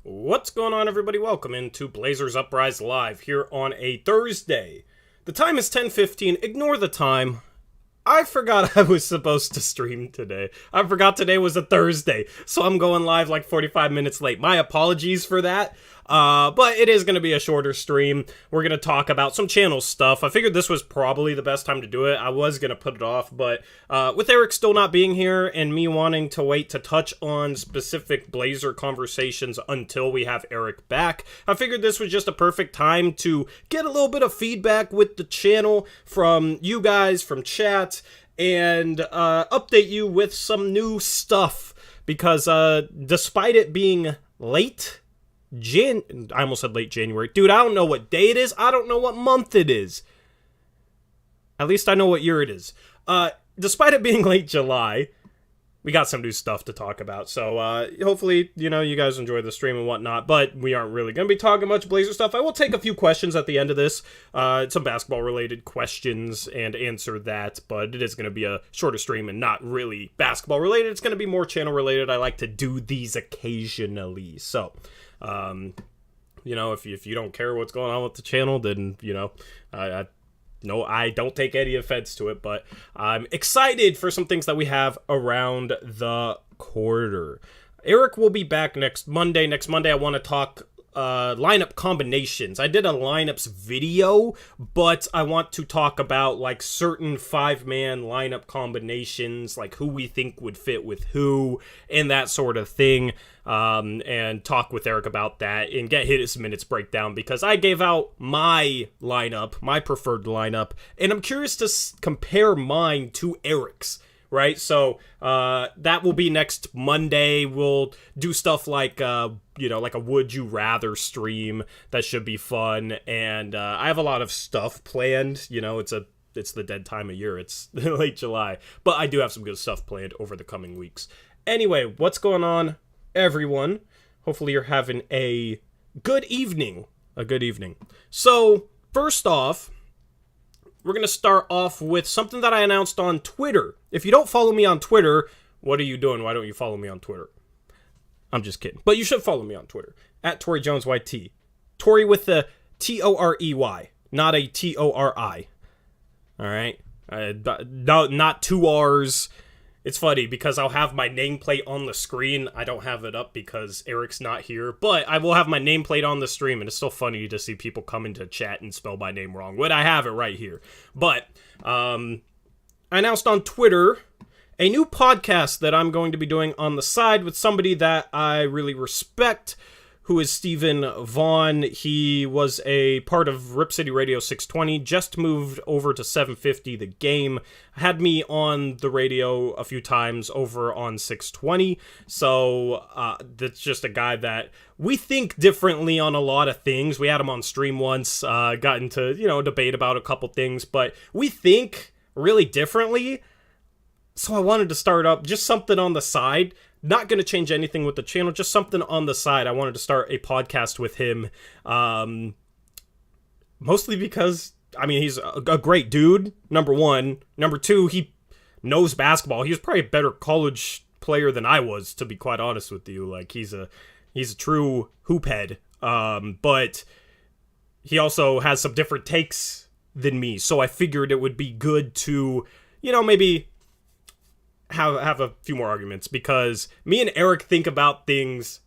What's going on, everybody? Welcome into Blazers Uprise Live here on a Thursday. The time is 10:15. Ignore the time. I forgot I was supposed to stream today. I forgot today was a Thursday, so I'm going live like 45 minutes late. My apologies for that, but it is going to be a shorter stream. We're going to talk about some channel stuff. I figured this was probably the best time to do it. I was going to put it off, but with Eric still not being here and me wanting to wait to touch on specific Blazer conversations until we have Eric back, I figured this was just a perfect time to get a little bit of feedback with the channel from you guys, from chat, and update you with some new stuff, because despite it being late I almost said late January. Dude, I don't know what day it is. I don't know what month it is. At least I know what year it is. Despite it being late July, we got some new stuff to talk about. So hopefully, you guys enjoy the stream and whatnot, but we aren't really going to be talking much Blazer stuff. I will take a few questions at the end of this, some basketball-related questions, and answer that, but it is going to be a shorter stream and not really basketball-related. It's going to be more channel-related. I like to do these occasionally. So, if you don't care what's going on with the channel, then, no, I don't take any offense to it, but I'm excited for some things that we have around the quarter. Eric will be back next Monday. Next Monday, I want to talk lineup combinations. I did a lineups video, but I want to talk about like certain 5-man lineup combinations, like who we think would fit with who and that sort of thing, and talk with Eric about that and get his minutes breakdown, because I gave out my lineup, my preferred lineup, and I'm curious to compare mine to Eric's. Right, so that will be next Monday. We'll do stuff like like a Would You Rather stream. That should be fun, and I have a lot of stuff planned. It's the dead time of year. It's late July, but I do have some good stuff planned over the coming weeks. Anyway, what's going on, everyone? Hopefully you're having a good evening. So first off, we're going to start off with something that I announced on Twitter. If you don't follow me on Twitter, what are you doing? Why don't you follow me on Twitter? I'm just kidding. But you should follow me on Twitter. At ToryJonesYT. Tory with the Torey, not a Tori. Alright? Not two R's. It's funny because I'll have my nameplate on the screen. I don't have it up because Eric's not here, but I will have my nameplate on the stream, and it's still funny to see people come into chat and spell my name wrong when I have it right here. But I announced on Twitter a new podcast that I'm going to be doing on the side with somebody that I really respect, who is Stephen Vaughn. He was a part of Rip City Radio 620, just moved over to 750 The Game, had me on the radio a few times over on 620, so that's just a guy that we think differently on a lot of things. We had him on stream once, got into, debate about a couple things, but we think really differently, so I wanted to start up just something on the side. Not going to change anything with the channel, just something on the side. I wanted to start a podcast with him, mostly because, he's a great dude, number one. Number two, he knows basketball. He was probably a better college player than I was, to be quite honest with you. Like, he's a true hoop head, but he also has some different takes than me, so I figured it would be good to, maybe have a few more arguments, because me and Eric think about things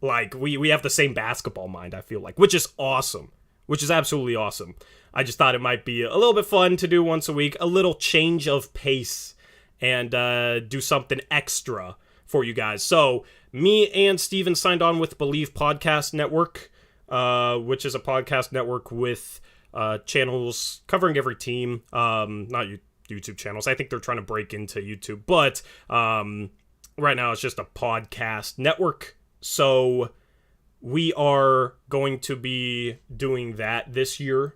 like we have the same basketball mind, I feel like, which is awesome, which is absolutely awesome. I just thought it might be a little bit fun to do once a week, a little change of pace, and do something extra for you guys. So me and Steven signed on with Believe Podcast Network, which is a podcast network with channels covering every team, not YouTube channels. I think they're trying to break into YouTube, but right now it's just a podcast network. So we are going to be doing that this year.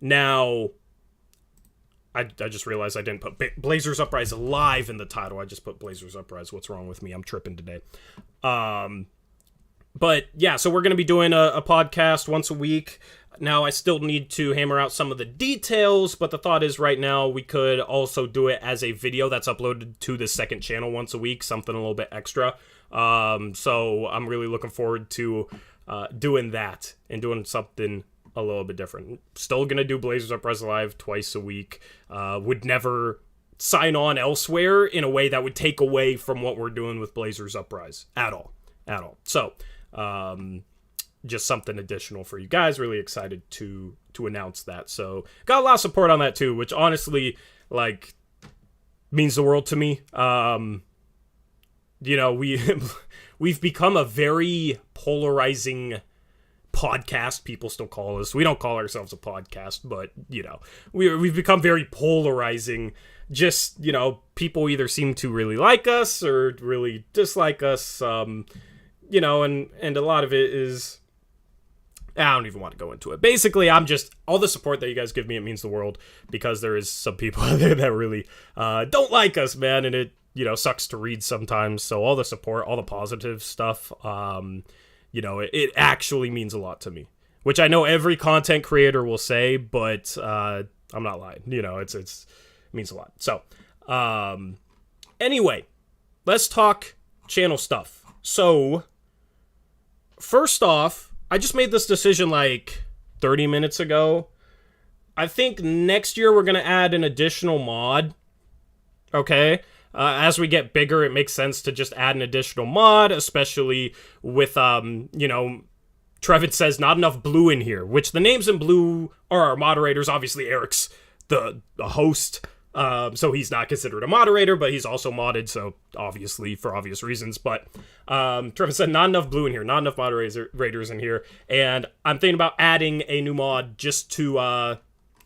Now, I just realized I didn't put Blazers Uprise Live in the title. I just put Blazers Uprise. What's wrong with me? I'm tripping today. But yeah, so we're going to be doing a podcast once a week. Now, I still need to hammer out some of the details, but the thought is right now we could also do it as a video that's uploaded to the second channel once a week, something a little bit extra. So I'm really looking forwad to doing that and doing something a little bit different. Still gonna do Blazers Uprise Live twice a week. Would never sign on elsewhere in a way that would take away from what we're doing with Blazers Uprise at all. So just something additional for you guys. Really excited to announce that. So got a lot of support on that too, which honestly like means the world to me. We've become a very polarizing podcast. People still call us. We don't call ourselves a podcast, but we've become very polarizing. Just people either seem to really like us or really dislike us. And a lot of it is, I don't even want to go into it. Basically, I'm just, all the support that you guys give me, it means the world, because there is some people out there that really don't like us, man, and it sucks to read sometimes. So all the support, all the positive stuff, it actually means a lot to me, which I know every content creator will say, but I'm not lying. It means a lot. So anyway, let's talk channel stuff. So first off, I just made this decision like 30 minutes ago. I think next year we're going to add an additional mod. Okay? As we get bigger, it makes sense to just add an additional mod, especially with, Trevin says not enough blue in here, which the names in blue are our moderators. Obviously, Eric's the host, so he's not considered a moderator, but he's also modded, so obviously, for obvious reasons. But Trevin said not enough blue in here, not enough moderators in here, and I'm thinking about adding a new mod just to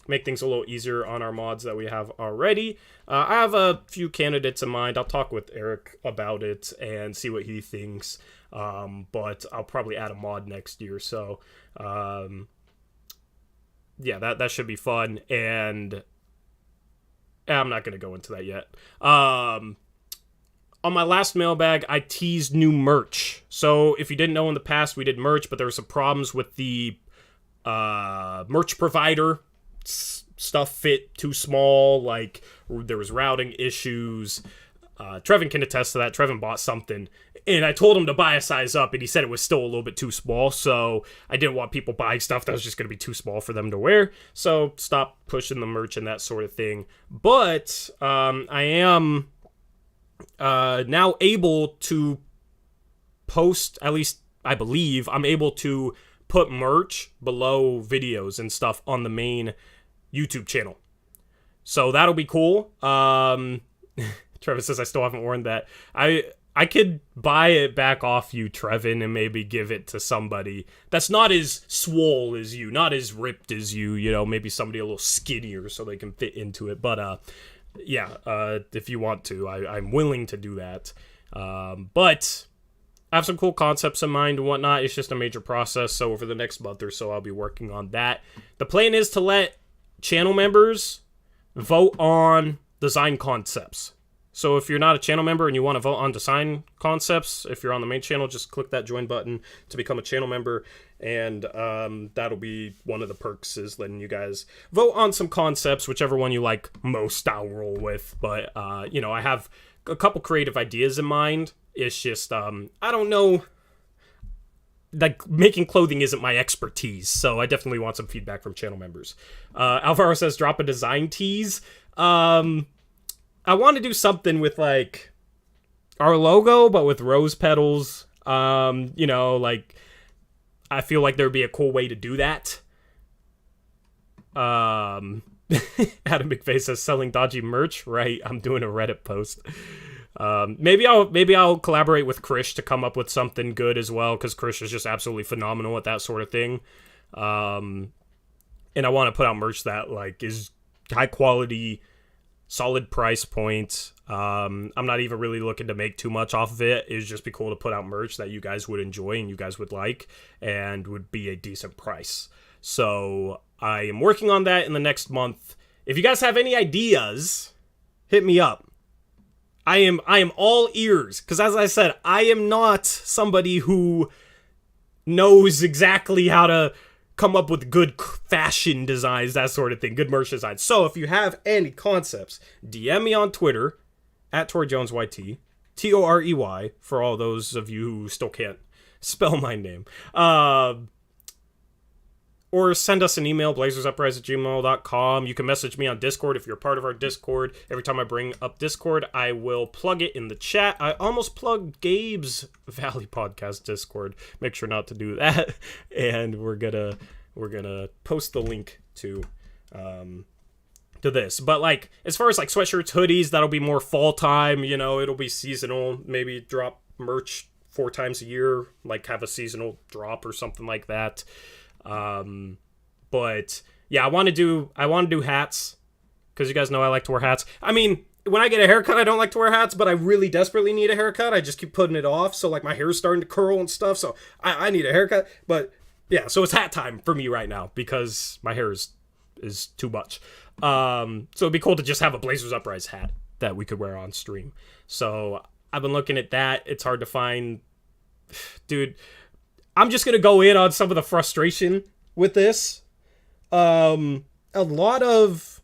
make things a little easier on our mods that we have already. I have a few candidates in mind. I'll talk with Eric about it and see what he thinks, but I'll probably add a mod next year, so yeah, that should be fun, and I'm not going to go into that yet. On my last mailbag, I teased new merch. So if you didn't know, in the past we did merch, but there were some problems with the merch provider. Stuff fit too small, like there was routing issues. Trevin can attest to that. Trevin bought something, and I told him to buy a size up, and he said it was still a little bit too small, so I didn't want people buying stuff that was just going to be too small for them to wear, so stop pushing the merch and that sort of thing. But I am now able to post, at least I believe, I'm able to put merch below videos and stuff on the main YouTube channel. So that'll be cool. Trevin says I still haven't worn that. I could buy it back off you, Trevin, and maybe give it to somebody that's not as swole as you, not as ripped as you, maybe somebody a little skinnier so they can fit into it. But if you want to, I'm willing to do that. But I have some cool concepts in mind and whatnot. It's just a major process, so over the next month or so, I'll be working on that. The plan is to let channel members vote on design concepts. So if you're not a channel member and you want to vote on design concepts, if you're on the main channel, just click that join button to become a channel member, and that'll be one of the perks, is letting you guys vote on some concepts, whichever one you like most, I'll roll with. But I have a couple creative ideas in mind. It's just I don't know, like, making clothing isn't my expertise, so I definitely want some feedback from channel members. Alvaro says drop a design tease. I want to do something with, like, our logo, but with rose petals. Like, I feel like there would be a cool way to do that. Adam McVeigh says selling dodgy merch. Right, I'm doing a Reddit post. Maybe I'll collaborate with Krish to come up with something good as well, because Krish is just absolutely phenomenal at that sort of thing. And I want to put out merch that, like, is high quality, solid price point. I'm not even really looking to make too much off of it. It'd just be cool to put out merch that you guys would enjoy and you guys would like and would be a decent price. So I am working on that in the next month. If you guys have any ideas, hit me up. I am all ears, because as I said, I am not somebody who knows exactly how to come up with good fashion designs, that sort of thing, good merch designs. So if you have any concepts, DM me on Twitter, @TorJonesYT, Torey, for all those of you who still can't spell my name. Or send us an email, blazersuprise@gmail.com. You can message me on Discord if you're part of our Discord. Every time I bring up Discord, I will plug it in the chat. I almost plugged Gabe's Valley Podcast Discord. Make sure not to do that. And we're gonna post the link to this. But like, as far as like sweatshirts, hoodies, that'll be more fall time. You know, it'll be seasonal. Maybe drop merch 4 times a year. Like have a seasonal drop or something like that. But yeah, I want to do hats, because you guys know I like to wear hats. I mean, when I get a haircut, I don't like to wear hats, but I really desperately need a haircut. I just keep putting it off. So like my hair's starting to curl and stuff. So I need a haircut, but yeah, so it's hat time for me right now because my hair is too much. So it'd be cool to just have a Blazers Uprise hat that we could wear on stream. So I've been looking at that. It's hard to find, dude. I'm just going to go in on some of the frustration with this. A lot of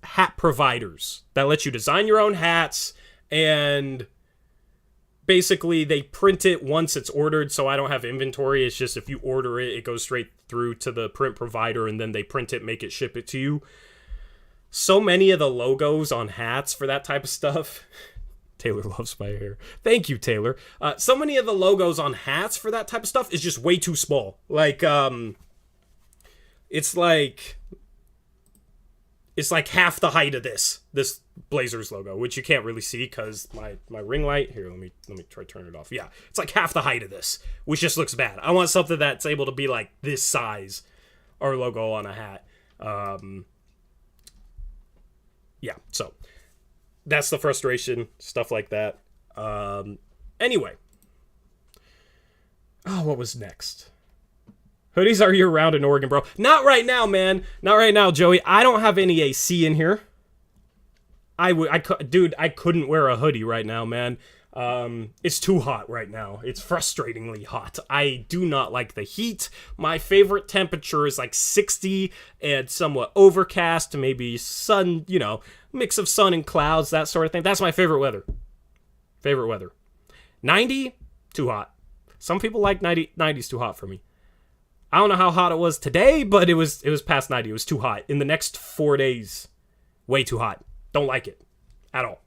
hat providers that let you design your own hats, and basically they print it once it's ordered, so I don't have inventory. It's just if you order it, it goes straight through to the print provider, and then they print it, make it, ship it to you. So many of the logos on hats for that type of stuff... Taylor loves my hair. Thank you, Taylor. So many of the logos on hats for that type of stuff is just way too small. Like, it's like half the height of this Blazers logo, which you can't really see because my ring light here. Let me try to turn it off. Yeah, it's like half the height of this, which just looks bad. I want something that's able to be like this size, our logo on a hat. Yeah, so. That's the frustration, stuff like that. Anyway. Oh, what was next? Hoodies are year-round in Oregon, bro. Not right now, man. Not right now, Joey. I don't have any AC in here. Dude, I couldn't wear a hoodie right now, man. It's too hot right now. It's frustratingly hot. I do not like the heat. My favorite temperature is like 60 and somewhat overcast, maybe sun, you know, mix of sun and clouds, that sort of thing. That's my favorite weather. 90, too hot. Some people like 90's too hot for me. I don't know how hot it was today, but it was past 90. It was too hot. In the next 4 days, way too hot. Don't like it at all.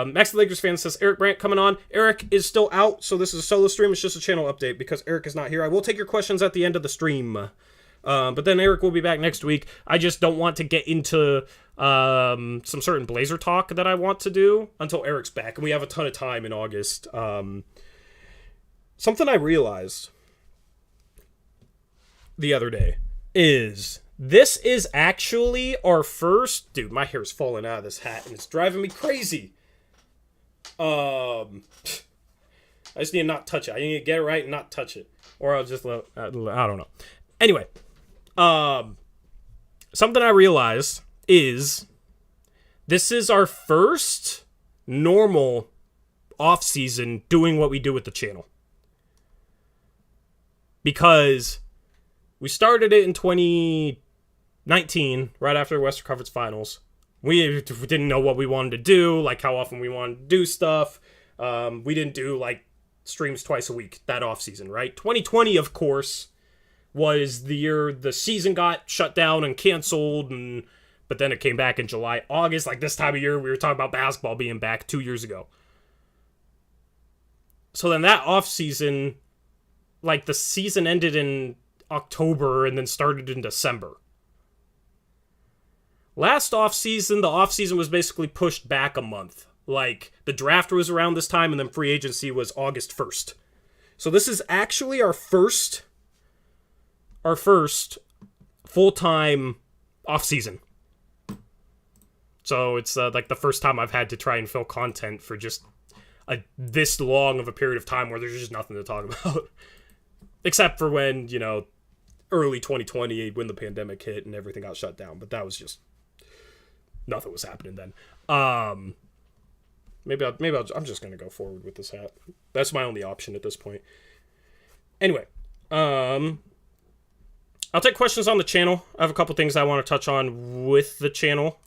Max the Lakers fan says, Eric Brandt coming on. Eric is still out, so this is a solo stream. It's just a channel update because Eric is not here. I will take your questions at the end of the stream. But then Eric will be back next week. I just don't want to get into some certain Blazer talk that I want to do until Eric's back. And we have a ton of time in August. Something I realized the other day is... this is actually our first... Dude, my hair's falling out of this hat, and it's driving me crazy. I just need to not touch it. I need to get it right and not touch it. Or I'll just... I don't know. Anyway. Something I realized is... this is our first normal off-season doing what we do with the channel. Because... we started it in 2019, right after the Western Conference Finals. We didn't know what we wanted to do, like how often we wanted to do stuff. We didn't do, like, streams twice a week that offseason, right? 2020, of course, was the year the season got shut down and canceled, but then it came back in July, August. Like, this time of year, we were talking about basketball being back 2 years ago. So then that offseason, like, the season ended in October and then started in December. Last offseason, the offseason was basically pushed back a month. Like, the draft was around this time and then free agency was August 1st. So this is actually our first full-time offseason. So it's like the first time I've had to try and fill content for just this long of a period of time where there's just nothing to talk about. Except for when, you know, early 2020 when the pandemic hit and everything got shut down. But that was just... nothing was happening then. Maybe I'm just going to go forward with this hat. That's my only option at this point. Anyway. I'll take questions on the channel. I have a couple things I want to touch on with the channel.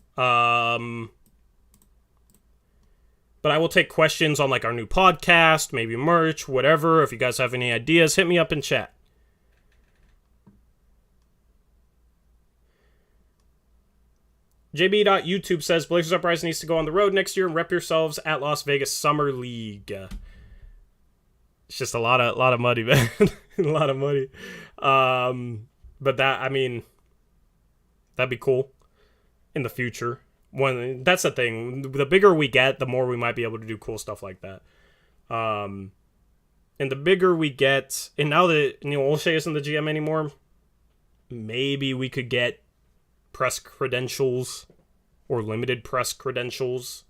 But I will take questions on like our new podcast, maybe merch, whatever. If you guys have any ideas, hit me up in chat. JB.YouTube says Blazers Uprise needs to go on the road next year and rep yourselves at Las Vegas Summer League. It's just a lot of money, man. A lot of money. But that, I mean, that'd be cool in the future. That's the thing. The bigger we get, the more we might be able to do cool stuff like that. And the bigger we get, and now that Olshey isn't the GM anymore, maybe we could get press credentials or limited press credentials.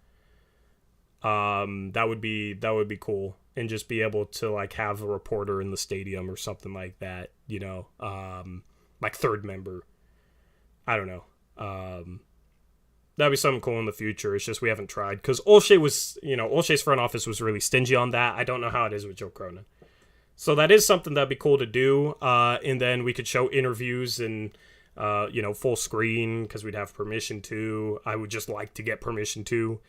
That would be cool, and just be able to like have a reporter in the stadium or something like that, like third member. I don't know. That'd be something cool in the future. It's just we haven't tried, because Olshey's front office was really stingy on that. I don't know how it is with Joe Cronin. So that is something that'd be cool to do. And then we could show interviews and full screen, because we'd have permission to. I would just like to get permission to.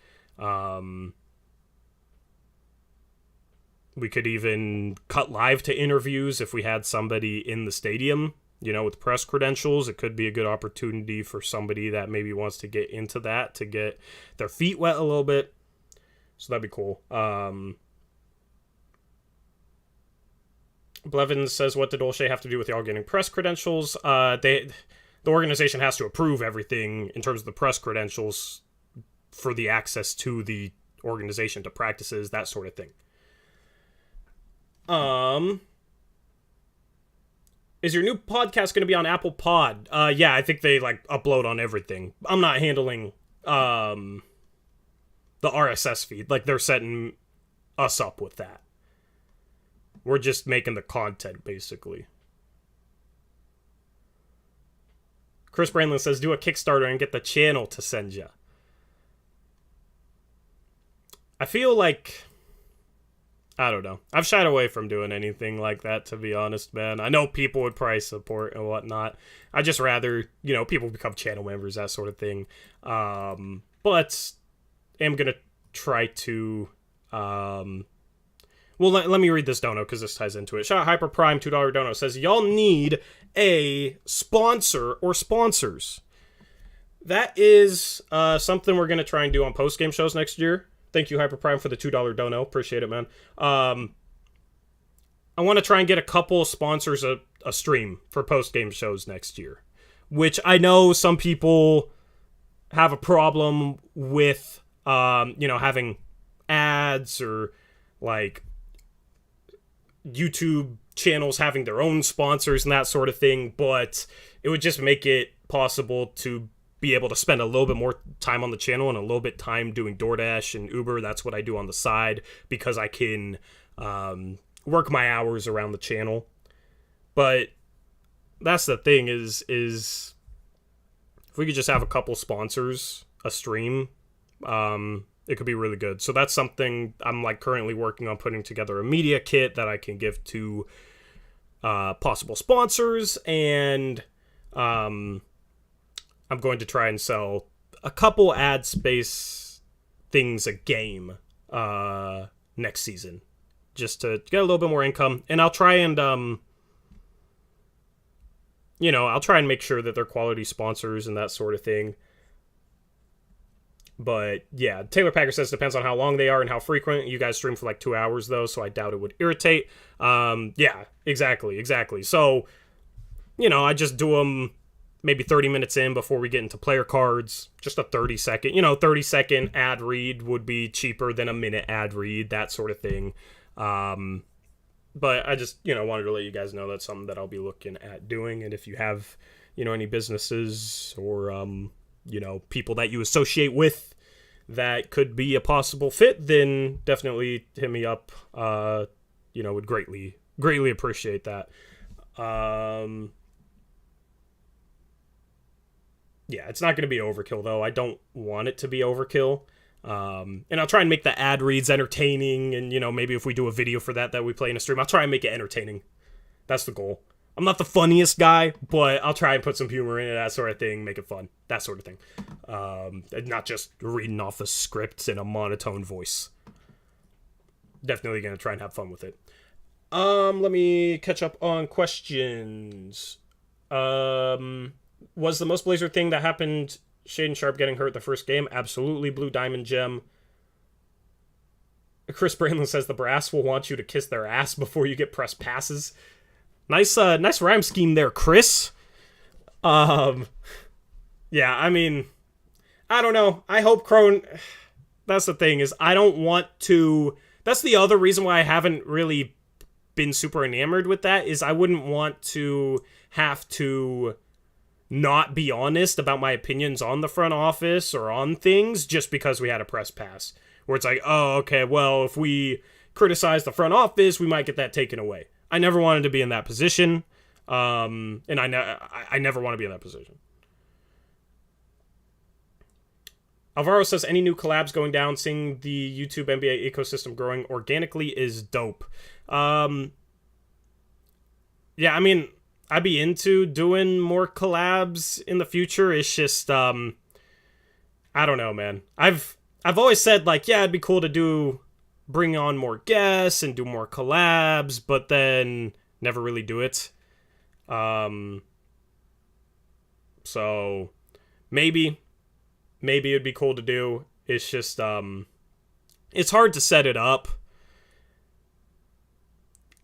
We could even cut live to interviews if we had somebody in the stadium, with press credentials. It could be a good opportunity for somebody that maybe wants to get into that, to get their feet wet a little bit. So that'd be cool. Blevins says, what did Olshey have to do with y'all getting press credentials? The organization has to approve everything in terms of the press credentials for the access to the organization, to practices, that sort of thing. Is your new podcast going to be on Apple Pod? Yeah, I think they upload on everything. I'm not handling the RSS feed. They're setting us up with that. We're just making the content, basically. Chris Brandlin says, do a Kickstarter and get the channel to send ya. I feel like, I don't know. I've shied away from doing anything like that, to be honest, man. I know people would probably support and whatnot. I just rather, people become channel members, that sort of thing. But I'm going to try to, let me read this dono, because this ties into it. Shout out Hyper Prime, $2 dono, says, y'all need a sponsor or sponsors. That is something we're going to try and do on post-game shows next year. Thank you, Hyper Prime, for the $2 dono. Appreciate it, man. I want to try and get a couple sponsors a stream for post-game shows next year, which I know some people have a problem with, having ads or YouTube channels having their own sponsors and that sort of thing, but it would just make it possible to be able to spend a little bit more time on the channel and a little bit time doing DoorDash and Uber. That's what I do on the side, because I can work my hours around the channel. But that's the thing is if we could just have a couple sponsors a stream, it could be really good. So that's something I'm currently working on, putting together a media kit that I can give to possible sponsors, and I'm going to try and sell a couple ad space things a game next season, just to get a little bit more income. And I'll try and I'll try and make sure that they're quality sponsors and that sort of thing. But yeah, Taylor Packer says depends on how long they are and how frequent. You guys stream for 2 hours though, so I doubt it would irritate. Yeah, exactly. So, I just do them maybe 30 minutes in before we get into player cards. Just a 30-second ad read would be cheaper than a minute ad read, that sort of thing. But I just, wanted to let you guys know that's something that I'll be looking at doing. And if you have, any businesses or, people that you associate with that could be a possible fit, then definitely hit me up. Would greatly appreciate that. Yeah, it's not going to be overkill, though. I don't want it to be overkill. And I'll try and make the ad reads entertaining. And, maybe if we do a video for that we play in a stream, I'll try and make it entertaining. That's the goal. I'm not the funniest guy, but I'll try and put some humor in it, that sort of thing, make it fun, that sort of thing. Not just reading off the scripts in a monotone voice. Definitely gonna try and have fun with it. Let me catch up on questions. Was the most Blazer thing that happened Shaden Sharp getting hurt the first game? Absolutely. Blue Diamond Gem. Chris Brandlin says the brass will want you to kiss their ass before you get press passes. Nice rhyme scheme there, Chris. Yeah, I mean, I don't know. I hope Crone... That's the thing, is I don't want to... That's the other reason why I haven't really been super enamored with that, is I wouldn't want to have to not be honest about my opinions on the front office or on things just because we had a press pass. Where it's like, oh, okay, well, if we criticize the front office, we might get that taken away. I never wanted to be in that position, and I never want to be in that position. Alvaro says, any new collabs going down, seeing the YouTube NBA ecosystem growing organically is dope. Yeah, I mean, I'd be into doing more collabs in the future. It's just, I don't know, man. I've always said, like, yeah, it'd be cool to bring on more guests and do more collabs, but then never really do it. So maybe it'd be cool to do. It's just, it's hard to set it up.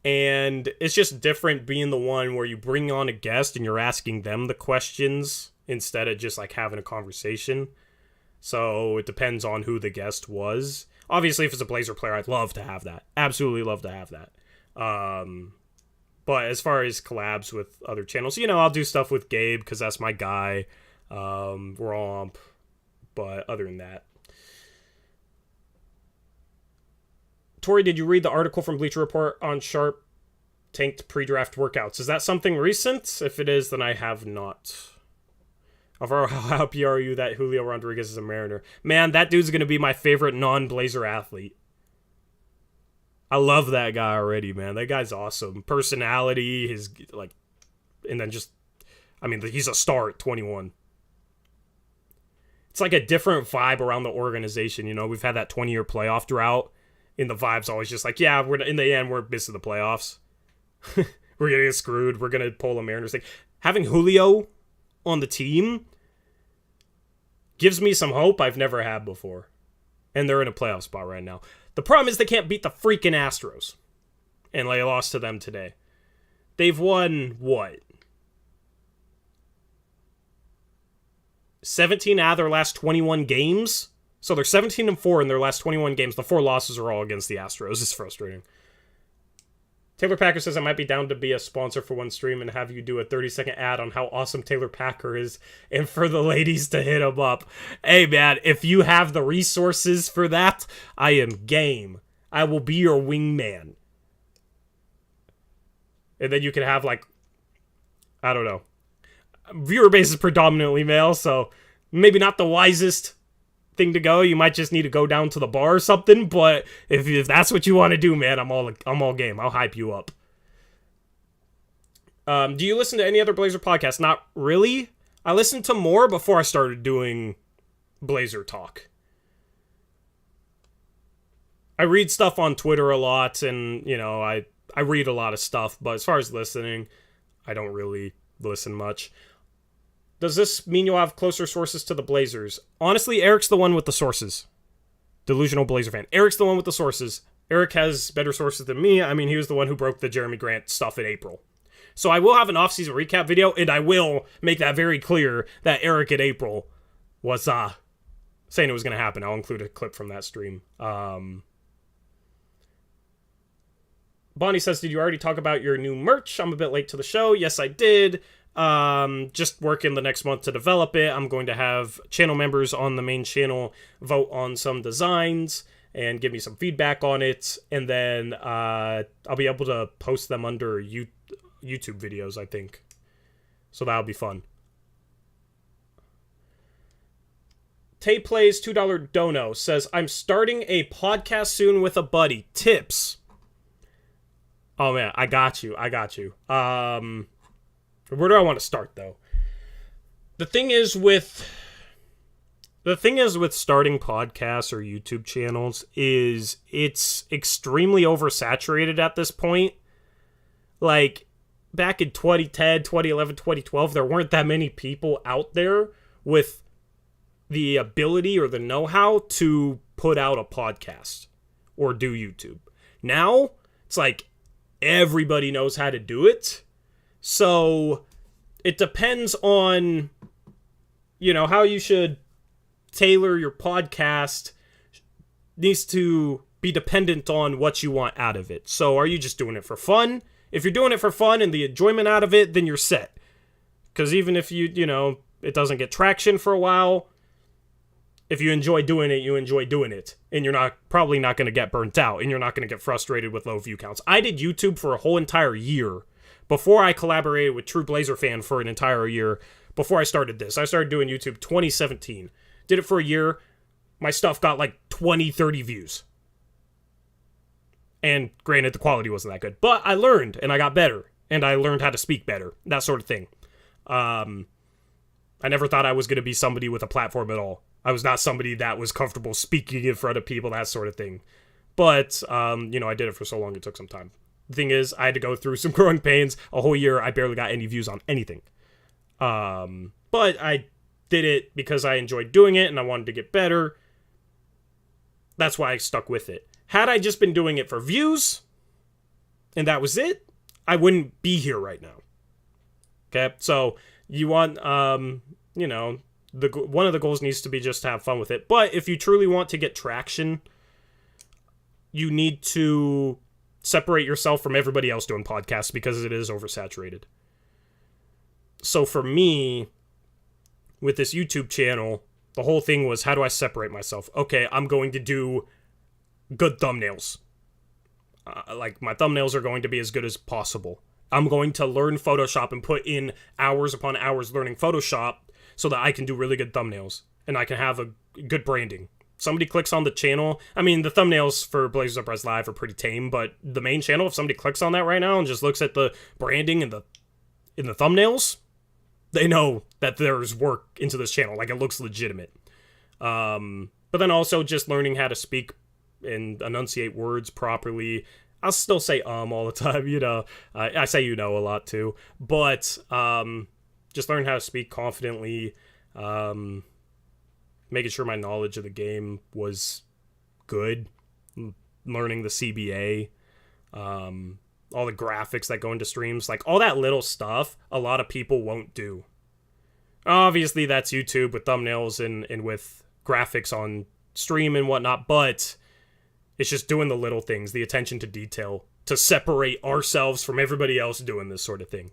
And it's just different being the one where you bring on a guest and you're asking them the questions instead of just like having a conversation. So it depends on who the guest was. Obviously, if it's a Blazer player, I'd love to have that. Absolutely love to have that. But as far as collabs with other channels, I'll do stuff with Gabe because that's my guy. Romp. But other than that. Tori, did you read the article from Bleacher Report on Sharp tanked pre-draft workouts? Is that something recent? If it is, then I have not. Alvaro, how happy are you that Julio Rodriguez is a Mariner? Man, that dude's going to be my favorite non-Blazer athlete. I love that guy already, man. That guy's awesome. Personality, and then just, I mean, he's a star at 21. It's like a different vibe around the organization, We've had that 20-year playoff drought, and the vibe's always just like, yeah, in the end, we're missing the playoffs. We're going to get screwed. We're going to pull a Mariners thing. Having Julio on the team gives me some hope I've never had before. And they're in a playoff spot right now. The problem is they can't beat the freaking Astros. And they lost to them today. They've won, what? 17 out of their last 21 games? So they're 17-4 in their last 21 games. The 4 losses are all against the Astros. It's frustrating. Taylor Packer says I might be down to be a sponsor for one stream and have you do a 30-second ad on how awesome Taylor Packer is and for the ladies to hit him up. Hey, man, if you have the resources for that, I am game. I will be your wingman. And then you can have, I don't know. Viewer base is predominantly male, so maybe not the wisest thing to go. You might just need to go down to the bar or something, but if that's what you want to do, man, I'm all game. I'll hype you up. Do you listen to any other Blazer podcasts? Not really. I listened to more before I started doing Blazer talk. I read stuff on Twitter a lot, and I read a lot of stuff, but as far as listening, I don't really listen much. Does this mean you'll have closer sources to the Blazers? Honestly, Eric's the one with the sources. Delusional Blazer fan. Eric's the one with the sources. Eric has better sources than me. I mean, he was the one who broke the Jeremy Grant stuff in April. So I will have an off-season recap video, and I will make that very clear that Eric in April was saying it was going to happen. I'll include a clip from that stream. Bonnie says, did you already talk about your new merch? I'm a bit late to the show. Yes, I did. Just working the next month to develop it. I'm going to have channel members on the main channel vote on some designs and give me some feedback on it. And then I'll be able to post them under YouTube videos, I think. So that'll be fun. Tay Plays $2 Dono says, I'm starting a podcast soon with a buddy. Tips. Oh man, I got you. Where do I want to start, though? The thing is with starting podcasts or YouTube channels is it's extremely oversaturated at this point. Like, back in 2010, 2011, 2012, there weren't that many people out there with the ability or the know-how to put out a podcast or do YouTube. Now, it's like everybody knows how to do it. So it depends on, how you should tailor your podcast needs to be dependent on what you want out of it. So are you just doing it for fun? If you're doing it for fun and the enjoyment out of it, then you're set. Because even if it doesn't get traction for a while, if you enjoy doing it, you enjoy doing it. And you're probably not going to get burnt out, and you're not going to get frustrated with low view counts. I did YouTube for a whole entire year before I collaborated with True Blazer Fan for an entire year before I started this. I started doing YouTube 2017. Did it for a year. My stuff got like 20, 30 views. And granted, the quality wasn't that good. But I learned, and I got better. And I learned how to speak better. That sort of thing. I never thought I was going to be somebody with a platform at all. I was not somebody that was comfortable speaking in front of people, that sort of thing. But, I did it for so long, it took some time. The thing is, I had to go through some growing pains. A whole year, I barely got any views on anything. But I did it because I enjoyed doing it, and I wanted to get better. That's why I stuck with it. Had I just been doing it for views, and that was it, I wouldn't be here right now. Okay, so you want, one of the goals needs to be just to have fun with it. But if you truly want to get traction, you need to separate yourself from everybody else doing podcasts because it is oversaturated. So for me, with this YouTube channel, the whole thing was, how do I separate myself? Okay, I'm going to do good thumbnails. My thumbnails are going to be as good as possible. I'm going to learn Photoshop and put in hours upon hours learning Photoshop so that I can do really good thumbnails and I can have a good branding. Somebody clicks on the channel. I mean, the thumbnails for Blazers Uprise Live are pretty tame, but the main channel, if somebody clicks on that right now and just looks at the branding and in the thumbnails, they know that there's work into this channel. Like, it looks legitimate. But then also just learning how to speak and enunciate words properly. I'll still say all the time, I say a lot too. But just learn how to speak confidently, making sure my knowledge of the game was good, learning the CBA, all the graphics that go into streams, like all that little stuff a lot of people won't do. Obviously, that's YouTube with thumbnails and with graphics on stream and whatnot, but it's just doing the little things, the attention to detail, to separate ourselves from everybody else doing this sort of thing.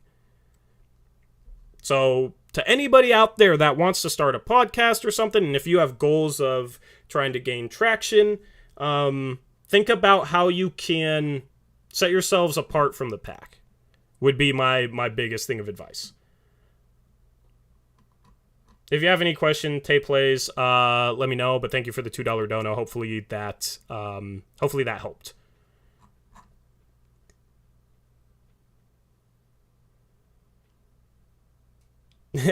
So, to anybody out there that wants to start a podcast or something, and if you have goals of trying to gain traction, think about how you can set yourselves apart from the pack, would be my biggest thing of advice. If you have any question, tape plays, let me know, but thank you for the $2 dono. Hopefully that helped.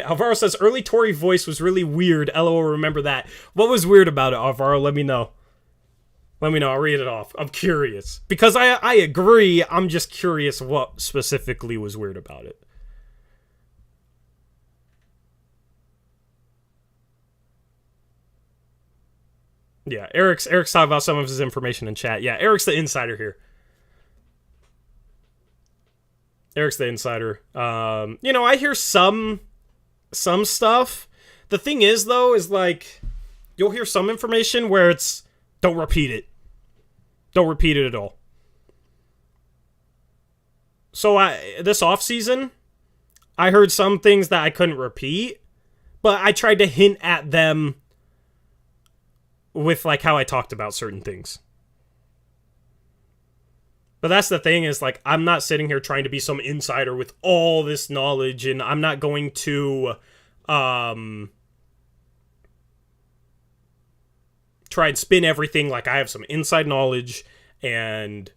Alvaro says, early Tory voice was really weird. LOL, remember that. What was weird about it, Alvaro? Let me know. I'll read it off. I'm curious. Because I agree, I'm just curious what specifically was weird about it. Yeah, Eric's talking about some of his information in chat. Yeah, Eric's the insider here. Eric's the insider. I hear some stuff. The thing is, though, is like, you'll hear some information where it's, don't repeat it. Don't repeat it at all. So this offseason, I heard some things that I couldn't repeat, but I tried to hint at them with, like, how I talked about certain things. But that's the thing, is, like, I'm not sitting here trying to be some insider with all this knowledge, and I'm not going to try and spin everything like I have some inside knowledge and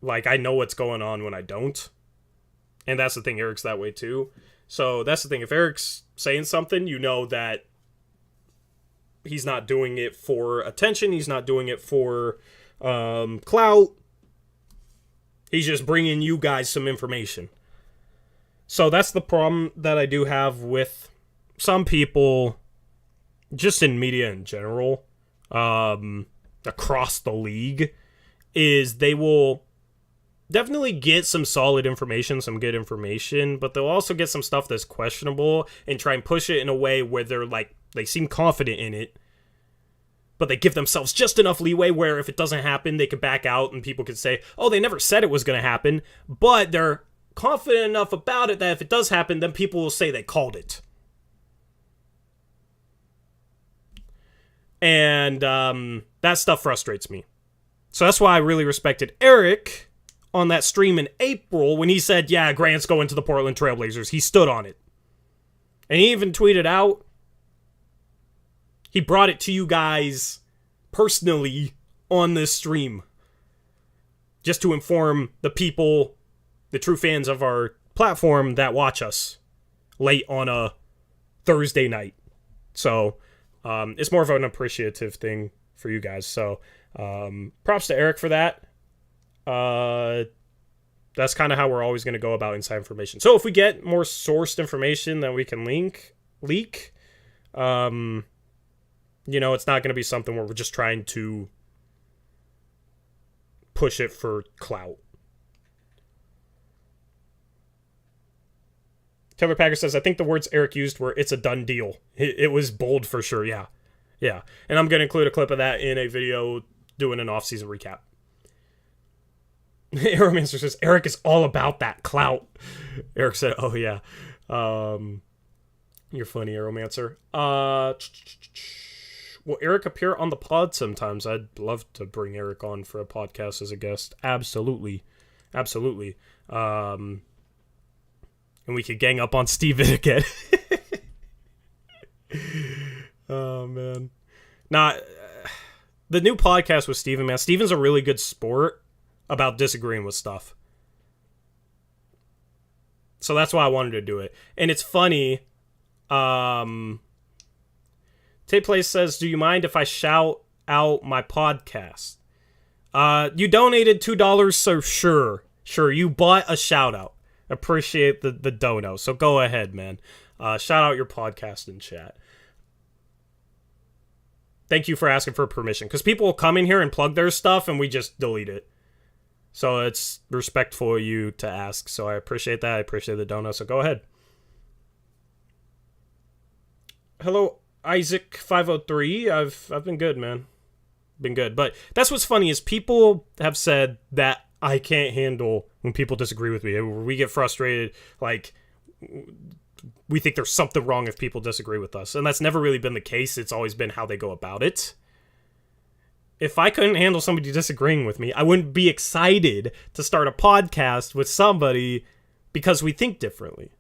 like I know what's going on when I don't. And that's the thing, Eric's that way too. So that's the thing. If Eric's saying something, you know that he's not doing it for attention. He's not doing it for clout. He's just bringing you guys some information. So that's the problem that I do have with some people, just in media in general, across the league, is they will definitely get some solid information, some good information, but they'll also get some stuff that's questionable and try and push it in a way where they're like, they seem confident in it, but they give themselves just enough leeway where if it doesn't happen, they could back out and people could say, oh, they never said it was going to happen, but they're confident enough about it that if it does happen, then people will say they called it. And that stuff frustrates me. So that's why I really respected Eric on that stream in April when he said, yeah, Grant's going to the Portland Trailblazers. He stood on it. And he even tweeted out, he brought it to you guys personally on this stream. Just to inform the people, the true fans of our platform that watch us late on a Thursday night. So it's more of an appreciative thing for you guys. So props to Eric for that. That's kind of how we're always going to go about inside information. So if we get more sourced information that we can leak, it's not going to be something where we're just trying to push it for clout. Taylor Packer says, I think the words Eric used were, it's a done deal. It was bold for sure, yeah. Yeah, and I'm going to include a clip of that in a video doing an off-season recap. Aeromancer says, Eric is all about that clout. Eric said, oh yeah. You're funny, Aeromancer. Will Eric appear on the pod sometimes? I'd love to bring Eric on for a podcast as a guest. Absolutely. Absolutely. And we could gang up on Steven again. Oh, man. The new podcast with Steven, man. Steven's a really good sport about disagreeing with stuff. So that's why I wanted to do it. And it's funny. Tapeplace says, do you mind if I shout out my podcast? You donated $2, so sure. Sure, you bought a shout out. Appreciate the dono. So go ahead, man. Shout out your podcast in chat. Thank you for asking for permission. Because people will come in here and plug their stuff and we just delete it. So it's respectful of you to ask. So I appreciate that. I appreciate the dono. So go ahead. Hello, Isaac503. I've been good, man. Been good. But that's what's funny is people have said that I can't handle when people disagree with me. We get frustrated. Like, we think there's something wrong if people disagree with us. And that's never really been the case. It's always been how they go about it. If I couldn't handle somebody disagreeing with me, I wouldn't be excited to start a podcast with somebody because we think differently.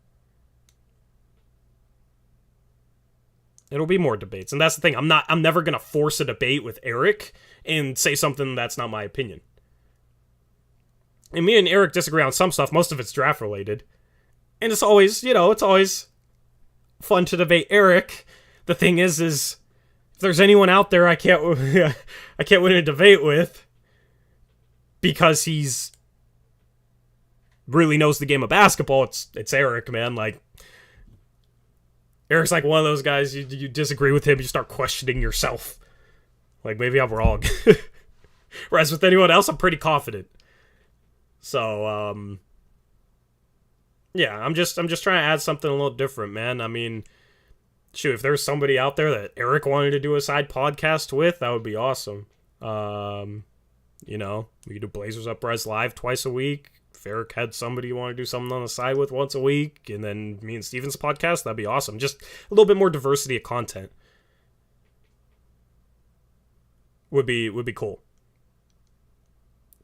It'll be more debates. And that's the thing. I'm never going to force a debate with Eric and say something that's not my opinion. And me and Eric disagree on some stuff. Most of it's draft related. And it's always, it's always fun to debate Eric. The thing is if there's anyone out there I can't win a debate with because he's really knows the game of basketball, it's Eric, man. Like, Eric's like one of those guys, you disagree with him, you start questioning yourself. Like, maybe I'm wrong. Whereas with anyone else, I'm pretty confident. So, yeah, I'm just trying to add something a little different, man. I mean, shoot, if there's somebody out there that Eric wanted to do a side podcast with, that would be awesome. We could do Blazers Uprise live twice a week. If Eric had somebody you want to do something on the side with once a week, and then me and Steven's podcast, that'd be awesome. Just a little bit more diversity of content would be cool.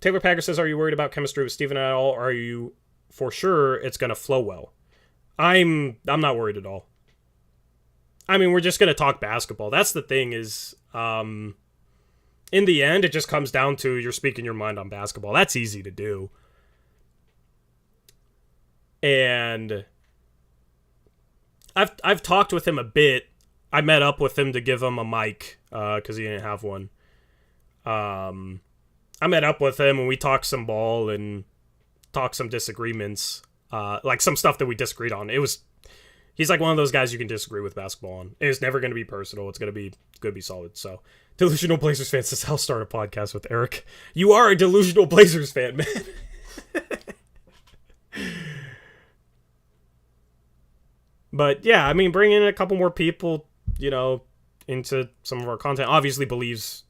Taylor Packer says, are you worried about chemistry with Steven at all? Or are you for sure it's going to flow well? I'm not worried at all. I mean, we're just going to talk basketball. That's the thing is, in the end, it just comes down to you're speaking your mind on basketball. That's easy to do. And I've talked with him a bit. I met up with him to give him a mic because he didn't have one. I met up with him and we talked some ball and talked some disagreements, like some stuff that we disagreed on. He's like one of those guys you can disagree with basketball on. It's never going to be personal. It's going to be solid. So, Delusional Blazers fan says, I'll start a podcast with Eric. You are a delusional Blazers fan, man. But yeah, I mean, bringing in a couple more people, into some of our content. Obviously, believe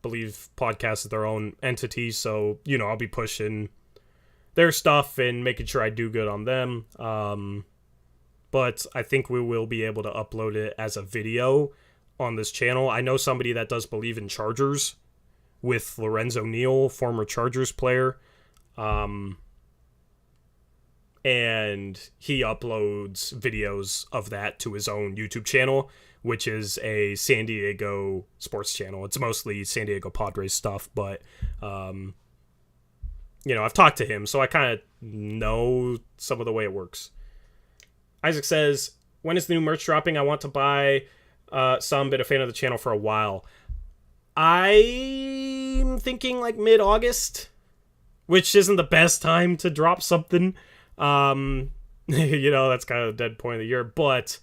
podcasts are their own entity, so I'll be pushing their stuff and making sure I do good on them. But I think we will be able to upload it as a video on this channel. I know somebody that does believe in Chargers with Lorenzo Neal, former Chargers player. And he uploads videos of that to his own YouTube channel, which is a San Diego sports channel. It's mostly San Diego Padres stuff, but, I've talked to him, so I kind of know some of the way it works. Isaac says, when is the new merch dropping? I want to buy some, been a fan of the channel for a while. I'm thinking like mid-August, which isn't the best time to drop something. That's kind of a dead point of the year, but,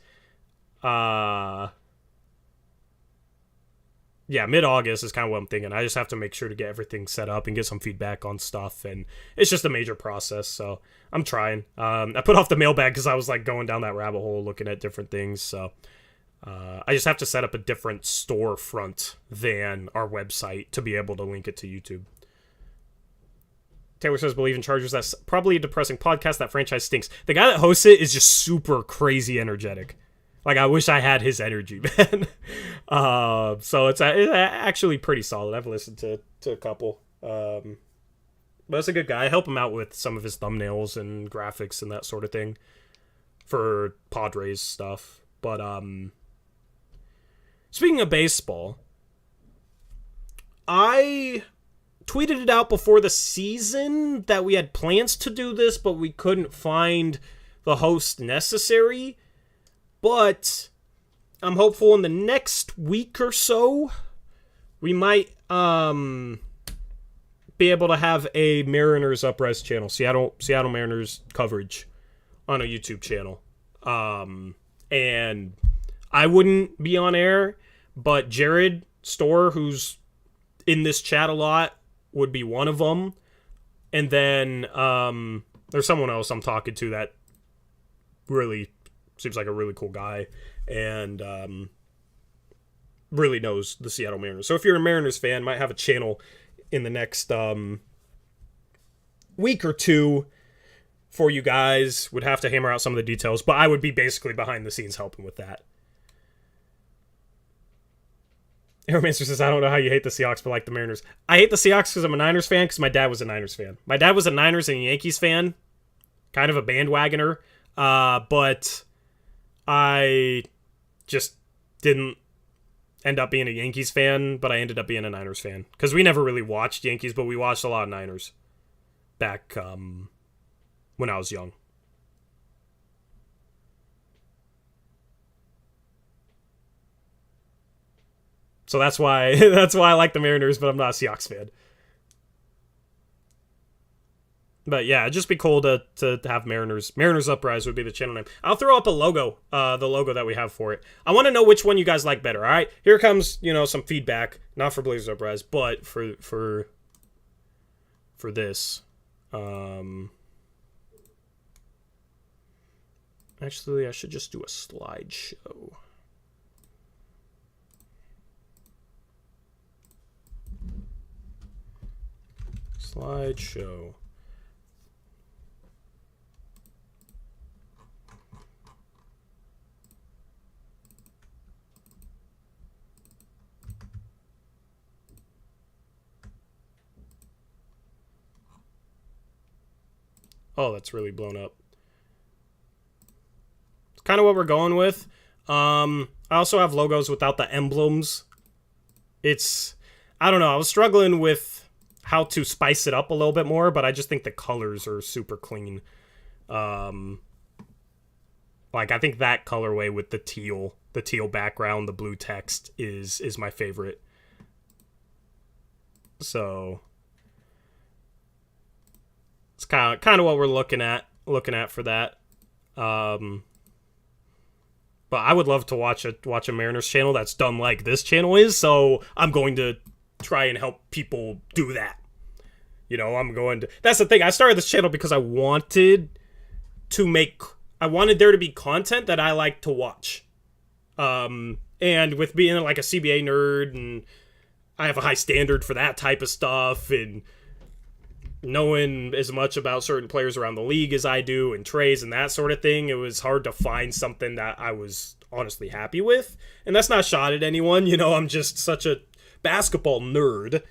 yeah, mid-August is kind of what I'm thinking. I just have to make sure to get everything set up and get some feedback on stuff, and it's just a major process, so I'm trying. I put off the mailbag because I was, like, going down that rabbit hole looking at different things, so, I just have to set up a different storefront than our website to be able to link it to YouTube. Taylor says, believe in Chargers. That's probably a depressing podcast. That franchise stinks. The guy that hosts it is just super crazy energetic. Like, I wish I had his energy, man. So it's actually pretty solid. I've listened to a couple. But it's a good guy. I help him out with some of his thumbnails and graphics and that sort of thing for Padres stuff. But speaking of baseball, I tweeted it out before the season that we had plans to do this, but we couldn't find the host necessary. But I'm hopeful in the next week or so, we might be able to have a Mariners Uprise channel, Seattle Mariners coverage on a YouTube channel. And I wouldn't be on air, but Jared Storr, who's in this chat a lot, would be one of them. And then there's someone else I'm talking to that really seems like a really cool guy and really knows the Seattle Mariners. So if you're a Mariners fan, might have a channel in the next week or two for you guys. Would have to hammer out some of the details, but I would be basically behind the scenes helping with that. Aeromancer says, I don't know how you hate the Seahawks, but like the Mariners. I hate the Seahawks because I'm a Niners fan, because my dad was a Niners fan. My dad was a Niners and Yankees fan. Kind of a bandwagoner. But I just didn't end up being a Yankees fan, but I ended up being a Niners fan. Because we never really watched Yankees, but we watched a lot of Niners back when I was young. So that's why I like the Mariners, but I'm not a Seahawks fan. But yeah, it'd just be cool to have Mariners Uprise would be the channel name. I'll throw up a logo, the logo that we have for it. I want to know which one you guys like better. All right, here comes some feedback, not for Blazers Uprise, but for this. Actually, I should just do a slideshow. Slideshow. Oh, that's really blown up. It's kind of what we're going with. I also have logos without the emblems. I don't know, I was struggling with how to spice it up a little bit more, but I just think the colors are super clean. Like, I think that colorway with the teal background, the blue text is my favorite. So it's kind of what we're looking at for that. But I would love to watch a Mariners channel that's done like this channel is, so I'm going to try and help people do that. You know, that's the thing. I started this channel because I wanted there to be content that I like to watch. And with being like a CBA nerd, and I have a high standard for that type of stuff, and knowing as much about certain players around the league as I do, and trades and that sort of thing, it was hard to find something that I was honestly happy with. And that's not shot at anyone, you know, I'm just such a basketball nerd.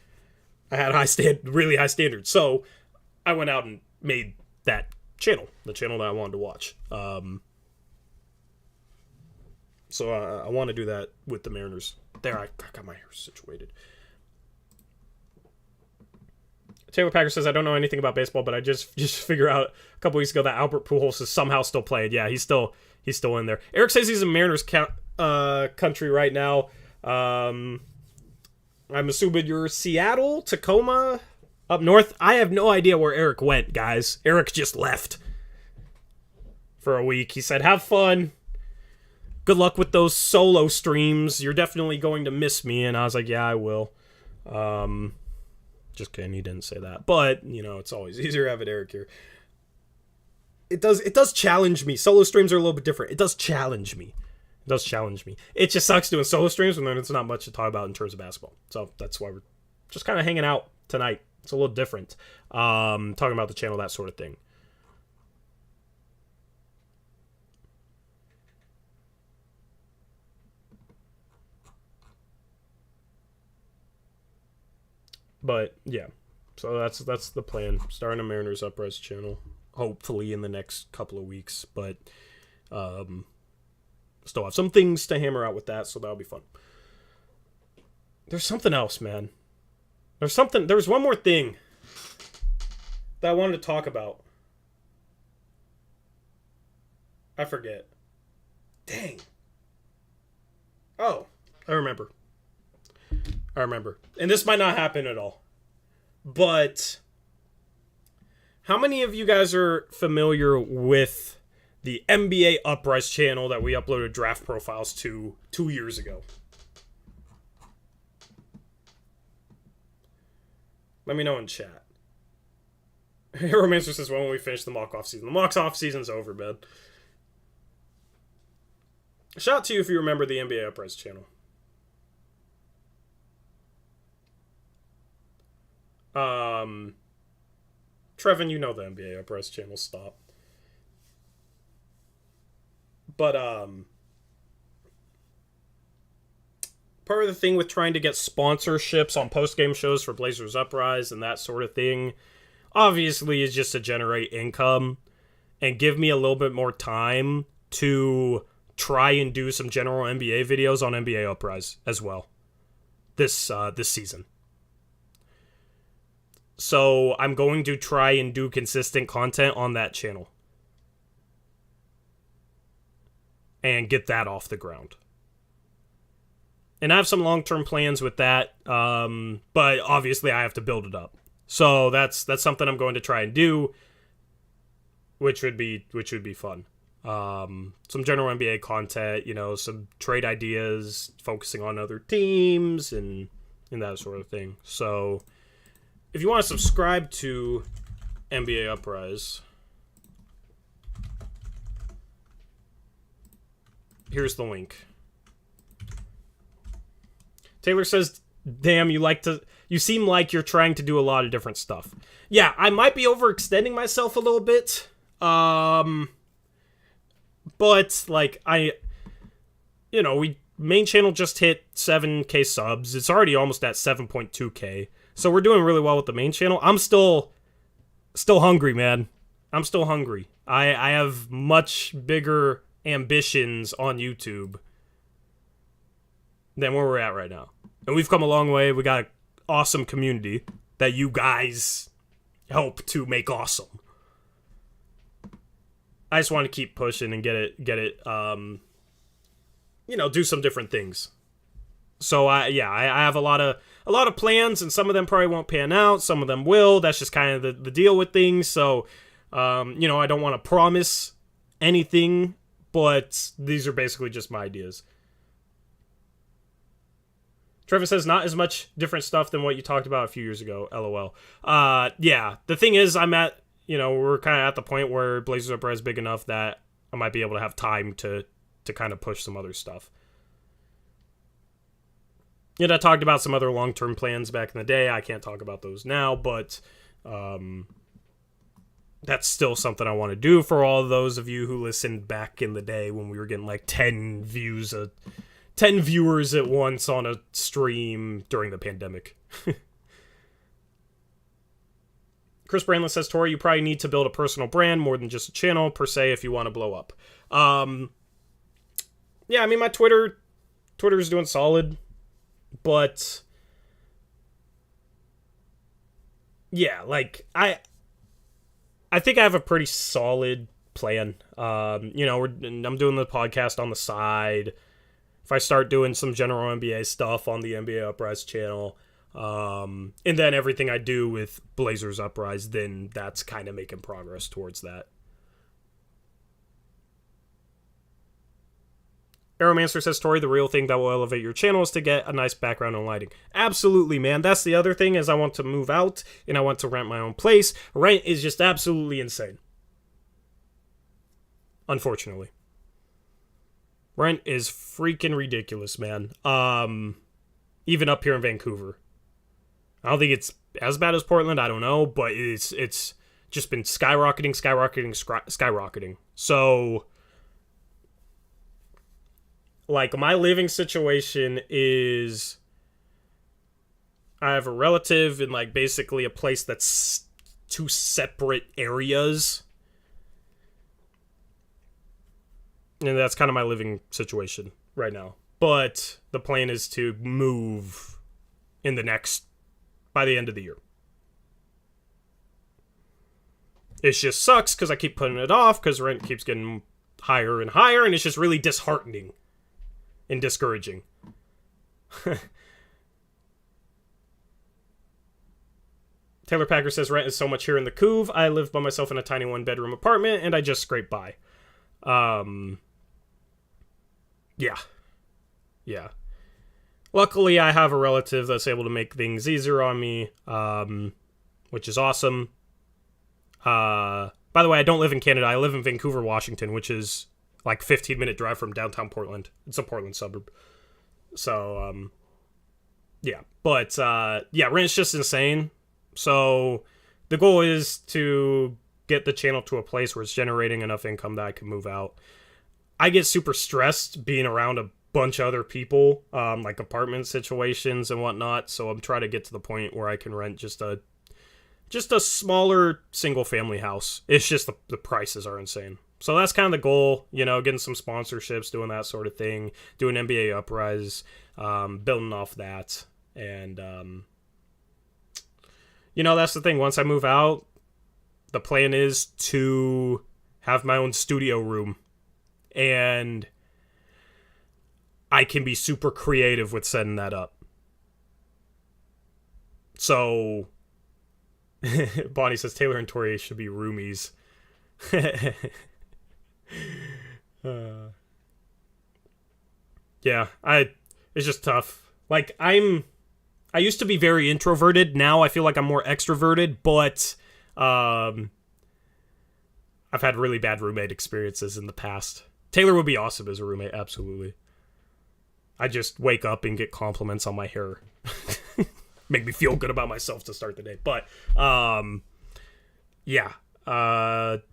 I had really high standards. So I went out and made that channel, the channel that I wanted to watch. So I want to do that with the Mariners. There, I got my hair situated. Taylor Packer says, I don't know anything about baseball, but I just figured out a couple weeks ago that Albert Pujols is somehow still playing. Yeah, he's still in there. Eric says he's in Mariners country right now. I'm assuming you're Seattle, Tacoma, up north. I have no idea where Eric went, guys. Eric just left for a week. He said, have fun. Good luck with those solo streams. You're definitely going to miss me. And I was like, yeah, I will. Just kidding, he didn't say that. But, you know, it's always easier to have it Eric here. It does challenge me. Solo streams are a little bit different. It does challenge me. It just sucks doing solo streams when there's not much to talk about in terms of basketball. So that's why we're just kind of hanging out tonight. It's a little different. Talking about the channel, that sort of thing. But yeah, so that's the plan. Starting a Mariners Uprise channel, hopefully in the next couple of weeks. But still have some things to hammer out with that, so that'll be fun. There's something else, man. There's one more thing that I wanted to talk about. I forget. Dang. Oh, I remember. And this might not happen at all. But how many of you guys are familiar with the NBA Uprise channel that we uploaded draft profiles to 2 years ago? Let me know in chat. Romancer says, when will we finish the mock off season? The mock off season's over, man. Shout out to you if you remember the NBA Uprise channel. Trevin, you know the NBA Uprise channel, stop. But, part of the thing with trying to get sponsorships on post-game shows for Blazers Uprise and that sort of thing, obviously, is just to generate income and give me a little bit more time to try and do some general NBA videos on NBA Uprise as well this season. So I'm going to try and do consistent content on that channel and get that off the ground. And I have some long-term plans with that, but obviously I have to build it up. So that's something I'm going to try and do, which would be fun. Some general NBA content, you know, some trade ideas, focusing on other teams and that sort of thing. So if you want to subscribe to NBA Uprise, here's the link. Taylor says, damn, you seem like you're trying to do a lot of different stuff. Yeah, I might be overextending myself a little bit. But like main channel just hit 7K subs. It's already almost at 7.2K. So we're doing really well with the main channel. I'm still hungry, man. I'm still hungry. I have much bigger ambitions on YouTube than where we're at right now. And we've come a long way. We got an awesome community that you guys help to make awesome. I just want to keep pushing and get it, do some different things. So I have a lot of plans, and some of them probably won't pan out. Some of them will. That's just kind of the deal with things. So, I don't want to promise anything, but these are basically just my ideas. Trevor says, not as much different stuff than what you talked about a few years ago, LOL. The thing is, I'm at, we're kind of at the point where Blazers Uprise is big enough that I might be able to have time to kind of push some other stuff. I talked about some other long-term plans back in the day. I can't talk about those now, but that's still something I want to do for all of those of you who listened back in the day when we were getting like 10 viewers at once on a stream during the pandemic. Chris Brandlin says, Tori, you probably need to build a personal brand more than just a channel per se if you want to blow up. My Twitter's doing solid, but yeah, like I think I have a pretty solid plan. I'm doing the podcast on the side. If I start doing some general NBA stuff on the NBA Uprise channel, and then everything I do with Blazers Uprise, then that's kind of making progress towards that. Aeromancer says, Tori, the real thing that will elevate your channel is to get a nice background and lighting. Absolutely, man. That's the other thing, is I want to move out and I want to rent my own place. Rent is just absolutely insane. Unfortunately. Rent is freaking ridiculous, man. Even up here in Vancouver. I don't think it's as bad as Portland, I don't know, but it's just been skyrocketing. So, like, my living situation is I have a relative in, like, basically a place that's 2 separate areas. And that's kind of my living situation right now. But the plan is to move by the end of the year. It just sucks because I keep putting it off because rent keeps getting higher and higher, and it's just really disheartening and discouraging. Taylor Packer says, rent is so much here in the Couve. I live by myself in a tiny 1-bedroom apartment, and I just scrape by. Yeah. Luckily, I have a relative that's able to make things easier on me, which is awesome. By the way, I don't live in Canada. I live in Vancouver, Washington, which is like 15-minute drive from downtown Portland. It's a Portland suburb. So, yeah. But, rent's just insane. So, the goal is to get the channel to a place where it's generating enough income that I can move out. I get super stressed being around a bunch of other people, like apartment situations and whatnot. So I'm trying to get to the point where I can rent just a smaller single family house. It's just the prices are insane. So that's kind of the goal, getting some sponsorships, doing that sort of thing, doing NBA Uprise, building off that. And, that's the thing. Once I move out, the plan is to have my own studio room. And I can be super creative with setting that up. So, Bonnie says Taylor and Tori should be roomies. Yeah, it's just tough. Like, I used to be very introverted. Now I feel like I'm more extroverted, but I've had really bad roommate experiences in the past. Taylor would be awesome as a roommate, absolutely. I just wake up and get compliments on my hair. Make me feel good about myself to start the day. But, the